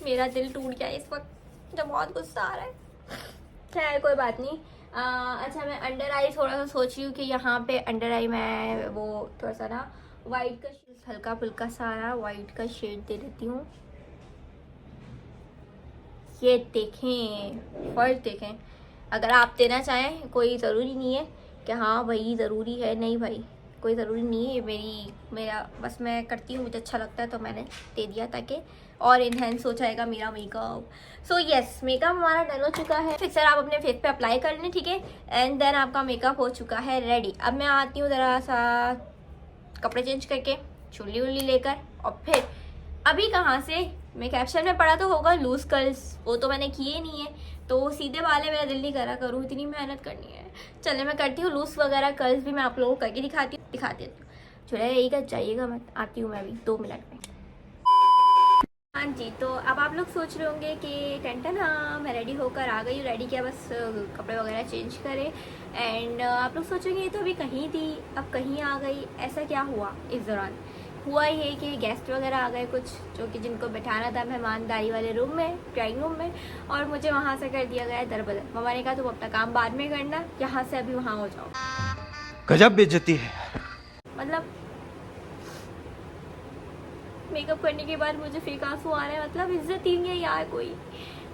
मेरा दिल टूट गया इस वक्त, मुझे बहुत गुस्सा आ रहा है। खैर कोई बात नहीं, अच्छा, मैं अंडर आई थोड़ा सा सोच रही हूँ कि यहाँ पे अंडर आई मैं वो थोड़ा सा ना वाइट का हल्का फुल्का सारा वाइट का शेड दे देती हूँ। ये देखें, फर्क देखें। अगर आप देना चाहें, कोई ज़रूरी नहीं है कि हाँ भाई ज़रूरी है, नहीं भाई कोई ज़रूरी नहीं है। मेरा बस मैं करती हूँ, मुझे अच्छा लगता है तो मैंने दे दिया ताकि और इन्हेंस हो जाएगा मेरा मेकअप। सो यस, मेकअप हमारा डन हो चुका है। फिक्सर आप अपने फेस पे अप्लाई कर लें, ठीक है। एंड देन आपका मेकअप हो चुका है रेडी। अब मैं आती हूँ ज़रा सा कपड़े चेंज करके, चुल्ली उल्ली लेकर, और फिर अभी कहाँ से मैं कैप्शन में पढ़ा तो होगा लूज कर्ल्स, वो तो मैंने किए नहीं है, तो सीधे वाले मेरा दिल नहीं करा करूँ, इतनी मेहनत करनी है। चलिए मैं करती हूँ लूज वगैरह कर्ल्स भी मैं आप लोगों को करके दिखाती हूँ। चलिए यही कर जाइएगा, मैं आती हूँ मैं अभी 2 मिनट में। हाँ जी, तो अब आप लोग सोच रहे होंगे कि टेंटन हाँ मैं रेडी होकर आ गई हूँ, रेडी किया, बस कपड़े वगैरह चेंज करे। एंड आप लोग सोचेंगे ये तो अभी कहीं थी अब कहीं आ गई, ऐसा क्या हुआ। इस दौरान हुआ ये कि गेस्ट वगैरह आ गए कुछ, जो कि जिनको बैठाना था मेहमानदारी वाले रूम में, ड्राइंग रूम में, और मुझे वहाँ से कर दिया गया दरबदर। मम्मा ने कहा तुम अपना काम बाद में करना, यहाँ से अभी वहाँ हो जाओ। गजब बेइज्जती है। मतलब मेकअप करने के बाद मुझे फेक आंसू आ रहे हैं, मतलब इज्जत ही नहीं है यार कोई।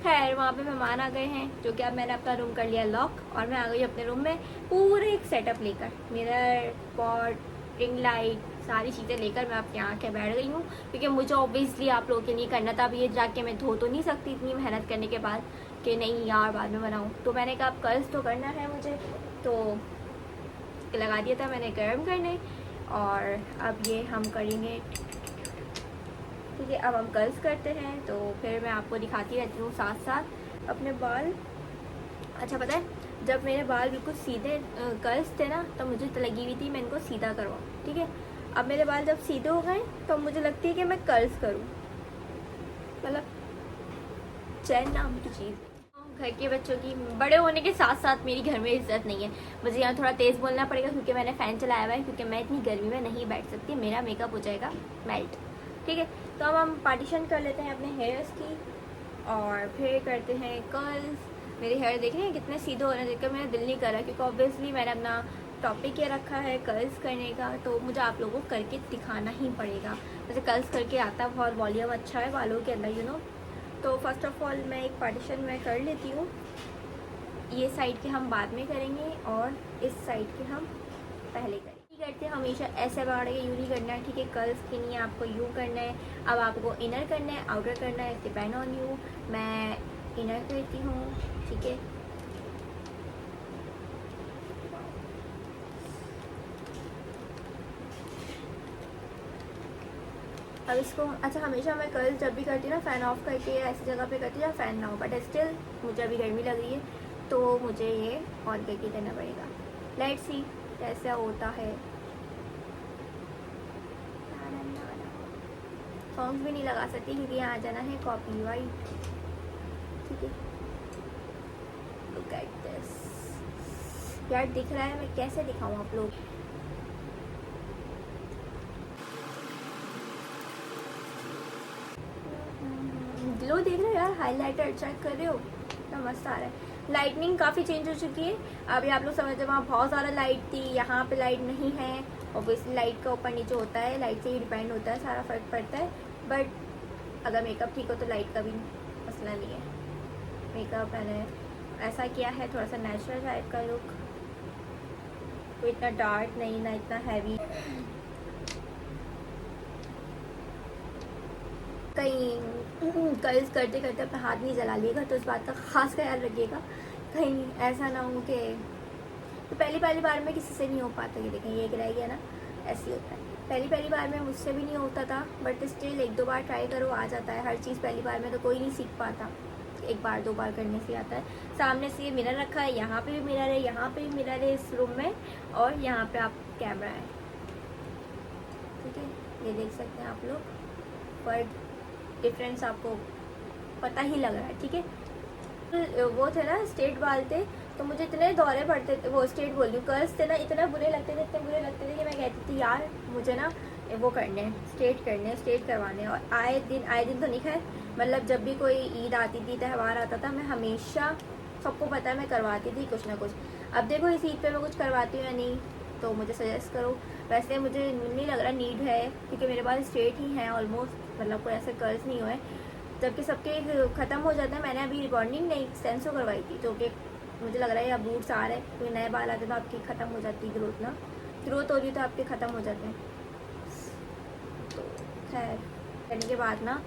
खैर वहाँ पे मेहमान आ गए हैं, जो कि अब मैंने अपना रूम कर लिया लॉक, और मैं आ गई अपने रूम में पूरे एक सेटअप लेकर, मिरर, पॉट, रिंग लाइट, सारी चीज़ें लेकर मैं अपने आके बैठ गई हूँ, क्योंकि मुझे ऑब्वियसली आप लोगों के लिए करना था। अब ये जाके मैं धो तो नहीं सकती इतनी मेहनत करने के बाद कि नहीं यार बाद में बनाऊँ, तो मैंने कहा अब कर्ल्स तो करना है मुझे, तो लगा दिया था मैंने गर्म करने। और अब ये हम करेंगे, ठीक है। अब हम कर्ल्स करते हैं, तो फिर मैं आपको दिखाती रहती हूँ साथ साथ अपने बाल। अच्छा पता है, जब मेरे बाल बिल्कुल सीधे कर्ल्स थे ना, तो मुझे तो लगी हुई थी मैं इनको सीधा करवाऊँ, ठीक है। अब मेरे बाल जब सीधे हो गए तो मुझे लगती है कि मैं कर्ल्स करूँ, मतलब चैन नाम की चीज़। घर के बच्चों की बड़े होने के साथ साथ मेरी घर में इज्जत नहीं है। मुझे यहाँ थोड़ा तेज़ बोलना पड़ेगा क्योंकि मैंने फ़ैन चलाया हुआ है, क्योंकि मैं इतनी गर्मी में नहीं बैठ सकती, मेरा मेकअप हो जाएगा मेल्ट, ठीक है। तो अब हम पार्टीशन कर लेते हैं अपने हेयर्स की, और फिर करते हैं कर्ल्स। मेरे हेयर देख रहे हैं कितने सीधे हो रहे हैं, देखकर मेरा दिल नहीं कर रहा, क्योंकि ऑब्वियसली मैंने अपना टॉपिक ये रखा है कर्ल्स करने का, तो मुझे आप लोगों को करके दिखाना ही पड़ेगा। जैसे कर्ल्स करके आता है, बहुत वॉल्यूम अच्छा है बालों के अंदर, यू नो। तो फर्स्ट ऑफ ऑल मैं एक पार्टीशन में कर लेती हूँ, ये साइड के हम बाद में करेंगे और इस साइड के हम पहले करेंगे। करते हैं हमेशा ऐसे बाड़ के यूँ नहीं करना है, ठीक है। कर्ल्स के लिए आपको यूँ करना है। अब आपको इनर करना है आउटर करना है, डिपेंड ऑन यू। मैं इनर करती हूँ, ठीक है। अब इसको अच्छा, हमेशा मैं कर्ल्स जब भी करती हूँ ना फ़ैन ऑफ करके या ऐसी जगह पे करती हूँ या फ़ैन ना हो, बट स्टिल मुझे अभी गर्मी लग रही है तो मुझे ये ऑन करके देना पड़ेगा। लेट्स सी कैसा होता है। सॉन्ग्स भी नहीं लगा सकती क्योंकि यहाँ आ जाना है कॉपीराइट, ठीक है। लुक एट दिस यार, दिख रहा है, मैं कैसे दिखाऊँ आप लोग। ग्लो देख रहे हो यार, हाइलाइटर चेक कर रहे हो, इतना मस्त आ रहा है। लाइटनिंग काफ़ी चेंज हो चुकी है। अभी आप लोग समझते वहाँ बहुत ज़्यादा लाइट थी, यहाँ पे लाइट नहीं है। ऑब्वियसली लाइट का ऊपर नीचे होता है, लाइट से ही डिपेंड होता है, सारा फर्क पड़ता है। बट अगर मेकअप ठीक हो तो लाइट का भी मसला नहीं है। मेकअप मैंने ऐसा किया है थोड़ा सा नेचुरल टाइप का लुक, कोई इतना डार्क नहीं ना इतना हैवी। कहीं कर्ल्स करते करते अपना हाथ नहीं जला लिएगा, तो इस बात का खास ख्याल रखिएगा, कहीं ऐसा ना हो कि तो पहली बार में किसी से नहीं हो पाता। ये देखें ये रह गया ना, ऐसे ही होता है। पहली बार में मुझसे भी नहीं होता था, बट स्टिल 1-2 बार ट्राई करो आ जाता है। हर चीज़ पहली बार में तो कोई नहीं सीख पाता, 1 बार 2 बार करने से आता है। सामने से ये मिरर रखा है, यहाँ पे भी मिरर है, यहाँ पे भी मिरर है इस रूम में, और यहाँ पे आप कैमरा है, ठीक है। ये देख सकते हैं आप लोग, पर डिफरेंस आपको पता ही लग रहा है, ठीक है। वो थे ना स्ट्रेट बाल थे, तो मुझे इतने दौरे पड़ते थे, वो स्ट्रेट बोल रही हूँ, कर्ल्स थे ना, इतना बुरे लगते थे, इतने बुरे लगते थे कि मैं कहती थी यार मुझे ना वो करने हैं, स्ट्रेट करवाने। और आए दिन तो नहीं, खैर मतलब जब भी कोई ईद आती थी, त्यौहार आता था, मैं हमेशा सबको पता है मैं करवाती थी कुछ ना कुछ। अब देखो इस ईद पे मैं कुछ करवाती हूँ या नहीं, तो मुझे सजेस्ट करो। वैसे मुझे नहीं लग रहा नीड है, क्योंकि मेरे पास स्ट्रेट ही हैं ऑलमोस्ट, मतलब कोई ऐसे कर्ल्स नहीं हुए, जबकि सबके ख़त्म हो जाते हैं। मैंने अभी रिबॉन्डिंग नहीं एक्सटेंसो करवाई थी, जो कि मुझे लग रहा है अब रूट्स आ रहे हैं, कोई नए बाल आते तो आपकी ख़त्म हो जाती है ग्रोथ ना, ग्रोथ हो रही तो आपके ख़त्म हो जाते हैं। तो खैर करने के बाद ना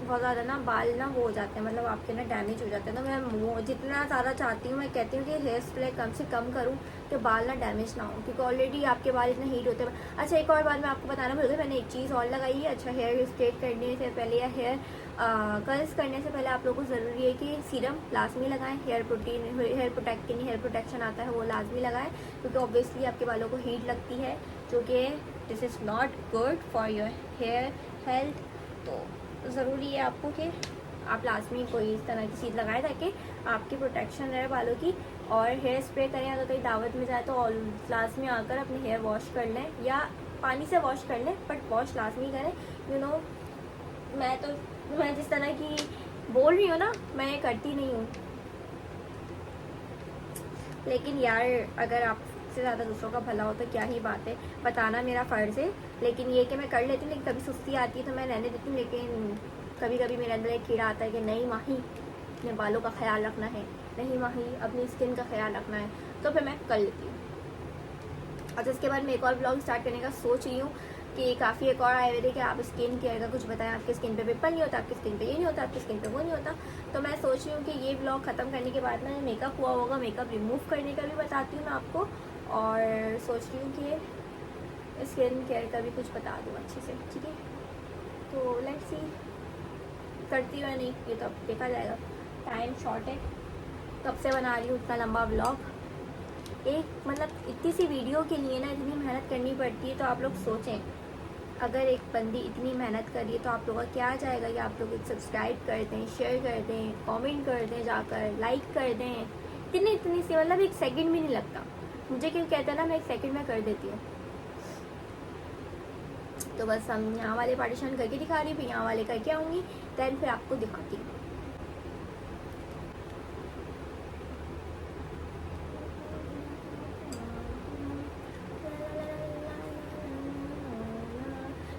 बहुत ज़्यादा ना बाल ना वो हो जाते हैं, मतलब आपके ना डैमेज हो जाते हैं। तो मैं जितना ज़्यादा चाहती हूँ, मैं कहती हूँ कि हेयर स्प्रे कम से कम करूँ कि बाल ना डैमेज ना हो, क्योंकि ऑलरेडी आपके बाल इतने हीट होते हैं। अच्छा एक और बात मैं आपको बताना भूल गई, मैंने एक चीज़ और लगाई है। अच्छा हेयर स्ट्रेट करने से पहले या हेयर कर्ल्स करने से पहले आप लोगों को ज़रूरी है कि सीरम लाजमी लगाएं, हेयर प्रोटेक्शन आता है वो लाजमी लगाएं, क्योंकि ऑब्वियसली आपके बालों को हीट लगती है, जो कि this is not good for your hair health. तो ज़रूरी है आपको कि आप लाजमी कोई इस तरह की चीज़ लगाएं ताकि आपकी प्रोटेक्शन रहे बालों की। और हेयर स्प्रे करें, अगर कहीं दावत में जाए तो लाजमी आकर अपने हेयर वॉश कर लें, या पानी से वॉश कर लें, बट वॉश लाजमी करें। यू नो मैं जिस तरह की बोल रही हूँ ना, मैं ये करती नहीं हूँ, लेकिन यार अगर आपसे ज़्यादा दूसरों का भला हो तो क्या ही बात है, बताना मेरा फ़र्ज़ है। लेकिन ये कि मैं कर लेती हूँ, लेकिन कभी सुस्ती आती है तो मैं रहने देती हूँ। लेकिन कभी कभी मेरे अंदर एक कीड़ा आता है कि नहीं माही, अपने बालों का ख्याल रखना है, नहीं माही अपनी स्किन का ख्याल रखना है, तो फिर मैं कर लेती हूँ। अच्छा इसके बाद मैं एक और ब्लॉग स्टार्ट करने का सोच रही हूँ कि काफ़ी एक और आए हुए थे कि आप स्किन केयर का कुछ बताएं, आपकी स्किन पे पिंपल नहीं होता, आपकी स्किन पे ये नहीं होता, आपकी स्किन पे वो नहीं होता। तो मैं सोच रही हूँ कि ये ब्लॉग ख़त्म करने के बाद ना मेकअप हुआ होगा, मेकअप रिमूव करने का भी बताती हूँ मैं आपको, और सोच रही हूँ कि स्किन केयर का भी कुछ बता दूँ अच्छे से, ठीक है। तो लेट्स सी करती हूँ या नहीं, ये तो अब देखा जाएगा, टाइम शॉर्ट है, कब से बना रही हूँ इतना लंबा ब्लॉग। एक मतलब इतनी सी वीडियो के लिए ना इतनी मेहनत करनी पड़ती है। तो आप लोग सोचें, अगर एक बंदी इतनी मेहनत कर रही है तो आप लोगों का क्या जाएगा कि आप लोग सब्सक्राइब कर दें, शेयर कर दें, कमेंट कर दें, जाकर लाइक कर दें। इतनी सी, मतलब एक सेकंड भी नहीं लगता। मुझे क्यों कहता है ना, मैं एक सेकंड में कर देती हूँ। तो बस हम यहाँ वाले पार्टीशन करके दिखा रही, फिर यहाँ वाले करके आऊँगी, दैन फिर आपको दिखाती हूँ।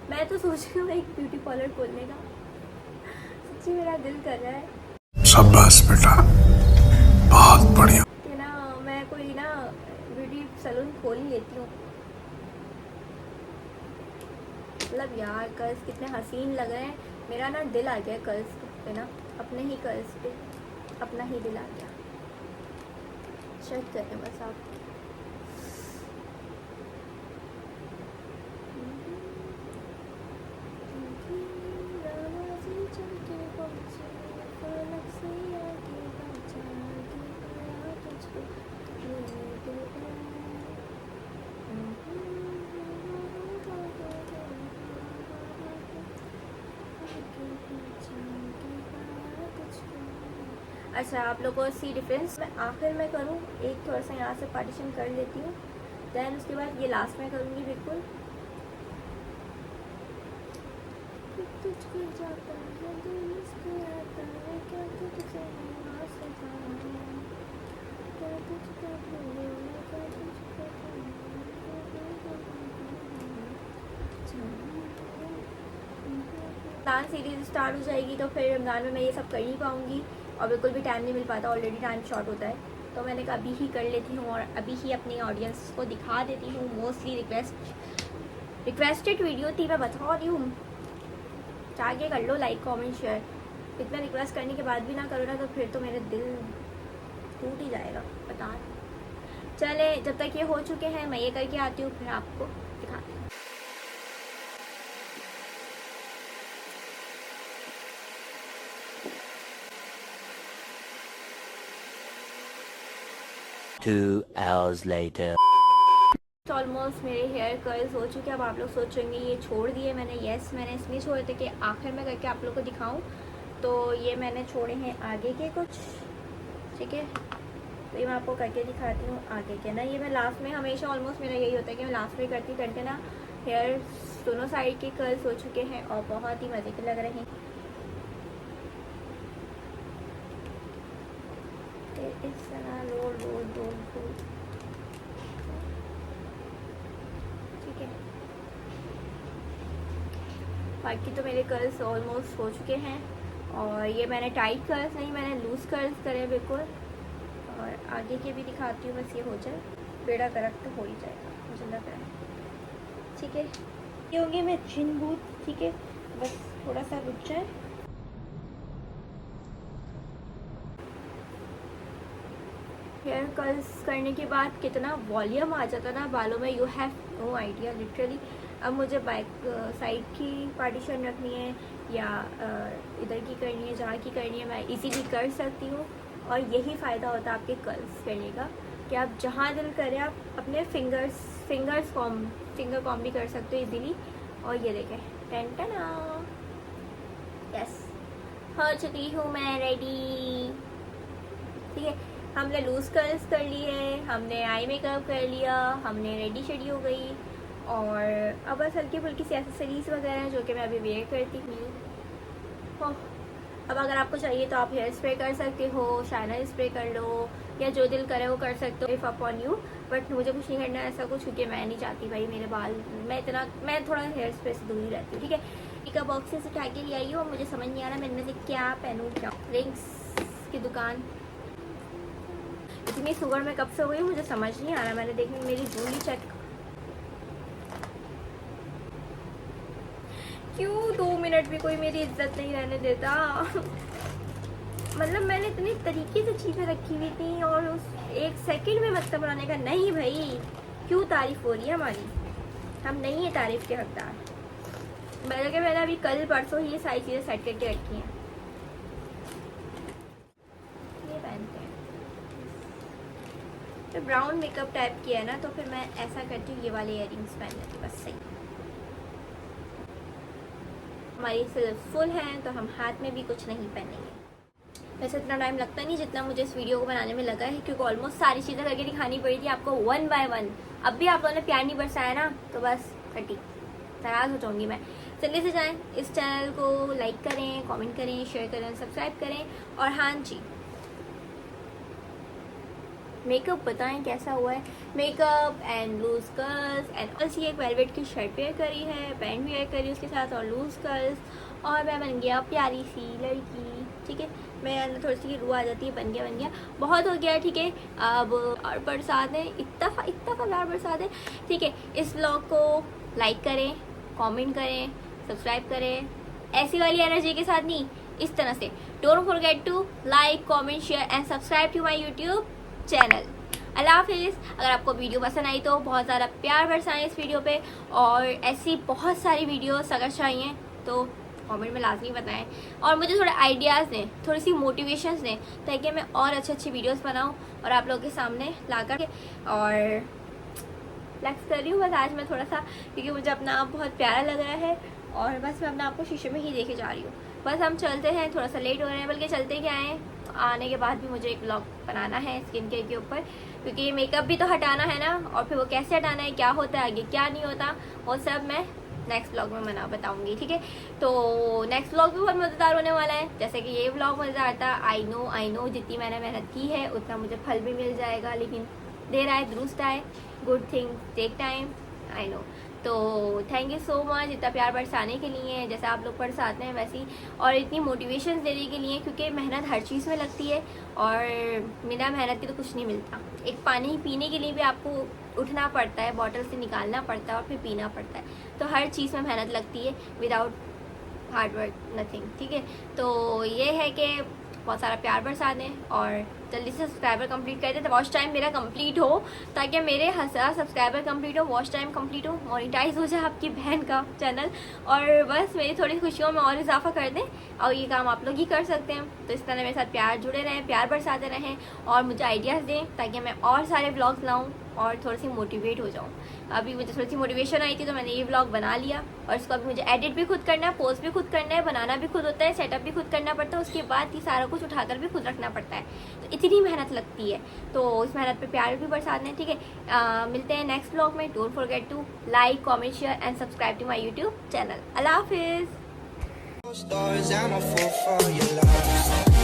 मैं तो सोच रही हूँ एक ब्यूटी पार्लर खोलने का, सच्ची मेरा दिल कर रहा है। शाबाश बेटा, बहुत बढ़िया। कि ना मैं कोई ना ब्यूटी सैलून खोल ही लेती हूँ। मतलब यार कर्ल्स कितने हसीन लग रहे हैं, मेरा ना दिल आ गया कर्ल्स पे ना, अपने ही कर्ल्स पे अपना ही दिल आ गया। चेक करें बस आप। अच्छा आप लोगों को सी डिफरेंस मैं आखिर में करूँ, एक थोड़ा सा यहाँ से पार्टीशन कर लेती हूँ, दैन उसके बाद ये लास्ट में करूँगी बिल्कुल। रमज़ान सीरीज स्टार्ट हो जाएगी तो फिर रमज़ान में मैं ये सब कर ही पाऊँगी, और बिल्कुल भी टाइम नहीं मिल पाता, ऑलरेडी टाइम शॉर्ट होता है। तो मैंने कहा अभी ही कर लेती हूँ और अभी ही अपनी ऑडियंस को दिखा देती हूँ। मोस्टली रिक्वेस्टेड वीडियो थी, मैं बता रही हूँ, जाके कर लो लाइक कमेंट शेयर। इतना रिक्वेस्ट करने के बाद भी ना करो ना तो फिर तो मेरे दिल टूट ही जाएगा, बता। चले जब तक ये हो चुके हैं मैं ये करके आती हूँ, फिर आपको दिखाती हूँ। Two hours later. ऑलमोस्ट मेरे हेयर कर्ल्स हो चुके हैं। अब आप लोग सोचेंगे ये छोड़ दिए मैंने, यस मैंने इसलिए छोड़े थे कि आखिर में करके आप लोग को दिखाऊं। तो ये मैंने छोड़े हैं आगे के कुछ, ठीक है, तो ये मैं आपको करके दिखाती हूँ आगे के ना। ये मैं लास्ट में हमेशा ऑलमोस्ट मेरा यही होता है कि मैं लास्ट में करती करते ना हेयर दोनों साइड के कर्ल्स हो चुके हैं और बहुत ही मज़े के लग रहे हैं। इस तरह रोल रोल रोल रोल, ठीक है। बाकी तो मेरे कर्ल्स ऑलमोस्ट हो चुके हैं, और ये मैंने टाइट कर्ल्स नहीं, मैंने लूज कर्ल्स करे बिल्कुल। और आगे के भी दिखाती हूँ, बस ये हो जाए, बेड़ा करेक्ट तो हो ही जाएगा मुझे लग रहा है, ठीक है। ये होंगे मैं चिन बूथ, ठीक है, बस थोड़ा सा रुक जाए। हेयर कर्ल्स करने के बाद कितना वॉल्यूम आ जाता ना बालों में, you have no idea literally. अब मुझे बैक साइड की पार्टीशन रखनी है या इधर की करनी है, जहाँ की करनी है मैं इजीली कर सकती हूँ। और यही फ़ायदा होता है आपके कर्ल्स करने का कि आप जहाँ दिल करें आप अपने फिंगर कॉम भी कर सकते हो इजीली। और ये देखें, टेंटना, यस, हो चुकी हूँ मैं रेडी, ठीक है। हमने लूज कर्ल्स कर ली है, हमने आई मेकअप कर लिया, हमने रेडी शेडी हो गई, और अब बस हल्की फुल्की सी एक्सेसरीज वगैरह हैं जो कि मैं अभी वेयर करती हूँ। अब अगर आपको चाहिए तो आप हेयर स्प्रे कर सकते हो, शाइनर स्प्रे कर लो, या जो दिल करे वो कर सकते हो, इफ़ अपॉन यू। बट मुझे कुछ नहीं करना ऐसा कुछ, क्योंकि मैं नहीं चाहती भाई मेरे बाल, मैं थोड़ा हेयर स्प्रे से दूर ही रहती हूँ, ठीक है। मेकअप बॉक्सेस उठा के ले आई हूँ, मुझे समझ नहीं आ रहा मैंने से क्या पहनूँ, क्या। रिंग्स की दुकान, इतनी सुगर में कब से हो गई मुझे समझ नहीं आ रहा। मैंने देखी मेरी जूली चेक, क्यों 2 मिनट भी कोई मेरी इज्जत नहीं रहने देता। मतलब मैंने इतनी तरीके से चीज़ें रखी हुई थी, और उस 1 सेकंड में मतलब बनाने का, नहीं भाई क्यों तारीफ हो रही है हमारी, हम नहीं है तारीफ के हकदार। मैंने अभी कल परसों ही ये सारी चीज़ें सेट करके रखी हैं। ये पहनते हैं तो ब्राउन मेकअप टाइप की है ना, तो फिर मैं ऐसा करती हूँ, ये वाले इयररिंग्स पहन लेती हूँ, बस सही। हमारी सिर्फ फुल हैं तो हम हाथ में भी कुछ नहीं पहनेंगे। वैसे इतना टाइम लगता नहीं जितना मुझे इस वीडियो को बनाने में लगा है, क्योंकि ऑलमोस्ट सारी चीज़ें करके दिखानी पड़ी थी आपको 1 by 1। अब भी आप लोगों ने प्यार नहीं बरसाया ना, तो बस फटी, नाराज़ हो जाऊँगी मैं। जल्दी से जाएं, इस चैनल को लाइक करें, कमेंट करें, शेयर करें, सब्सक्राइब करें। और हाँ जी, मेकअप बताएं कैसा हुआ है। Makeup and loose curls and also एक वेलवेट की शर्ट वेयर करी है, पैंट वेयर करी उसके साथ, और लूज कर्ल्स, और मैं बन गया प्यारी सी लड़की, ठीक है। मैं अंदर थोड़ी सी रूह आ जाती है, बन गया, बहुत हो गया, ठीक है। अब और बरसात है, इतना प्यार बरसात है, ठीक है। इस ब्लॉग को लाइक करें, कमेंट करें, सब्सक्राइब करें, ऐसी वाली एनर्जी के साथ नहीं, इस तरह से। Don't forget to like, comment, share and subscribe to my YouTube channel. अल्लाह हाफिज़। अगर आपको वीडियो पसंद आई तो बहुत ज़्यादा प्यार बरसाएं इस वीडियो पे, और ऐसी बहुत सारी वीडियोस अगर चाहिए तो कमेंट में लाजमी बताएं, और मुझे थोड़े आइडियाज़ दें, थोड़ी सी मोटिवेशंस दें, ताकि मैं और अच्छी वीडियोस बनाऊं और आप लोगों के सामने ला कर। और फ्लेक्स कर रही हूँ बस आज मैं थोड़ा सा, क्योंकि मुझे अपना आप बहुत प्यारा लग रहा है, और बस मैं अपना आपको शीशे में ही देखे जा रही हूँ। बस हम चलते हैं, थोड़ा सा लेट हो रहे हैं, बल्कि चलते क्या हैं, आने के बाद भी मुझे एक व्लॉग बनाना है स्किन केयर के ऊपर, क्योंकि मेकअप भी तो हटाना है ना, और फिर वो कैसे हटाना है, क्या होता है आगे क्या नहीं होता, वो सब मैं नेक्स्ट व्लॉग में बताऊंगी, ठीक है। तो नेक्स्ट व्लॉग भी बहुत मज़ेदार होने वाला है, जैसे कि ये व्लॉग मज़ेदार था। आई नो जितनी मैंने मेहनत की है उतना मुझे फल भी मिल जाएगा, लेकिन देर आए दुरुस्त आए, good thing take time, I know. तो थैंक यू सो मच इतना प्यार बरसाने के लिए, जैसे आप लोग बरसाते हैं वैसे ही, और इतनी मोटिवेशन देने के लिए, क्योंकि मेहनत हर चीज़ में लगती है, और बिना मेहनत के तो कुछ नहीं मिलता। एक पानी पीने के लिए भी आपको उठना पड़ता है, बॉटल से निकालना पड़ता है और फिर पीना पड़ता है, तो हर चीज़ में मेहनत लगती है, विदाउट हार्ड वर्क नथिंग, ठीक है। तो ये है कि बहुत सारा प्यार बरसा दें, और जल्दी से सब्सक्राइबर कंप्लीट कर दें, तो वॉच टाइम मेरा कंप्लीट हो, ताकि मेरे 1000 सब्सक्राइबर कंप्लीट हो, वॉच टाइम कंप्लीट हो, मोनेटाइज हो जाए आपकी बहन का चैनल, और बस मेरी थोड़ी खुशियों में और इजाफा कर दें, और ये काम आप लोग ही कर सकते हैं। तो इस तरह मेरे साथ प्यार जुड़े रहें, प्यार बरसाते रहें, और मुझे आइडियाज़ दें, ताकि मैं और सारे ब्लॉग्स लाऊँ और थोड़ी सी मोटिवेट हो जाऊँ। अभी मुझे थोड़ी सी मोटिवेशन आई थी तो मैंने ये व्लॉग बना लिया, और इसको अभी मुझे एडिट भी खुद करना है, पोस्ट भी खुद करना है, बनाना भी खुद होता है, सेटअप भी खुद करना पड़ता है, उसके बाद ये सारा कुछ उठाकर भी खुद रखना पड़ता है, तो इतनी मेहनत लगती है। तो इस मेहनत पे प्यार भी बरसाना है, ठीक है। मिलते हैं नेक्स्ट व्लॉग में। Don't forget to like, comment, share and subscribe to my YouTube channel. अल्लाह हाफिज़। Stars, I'm a fool for your love.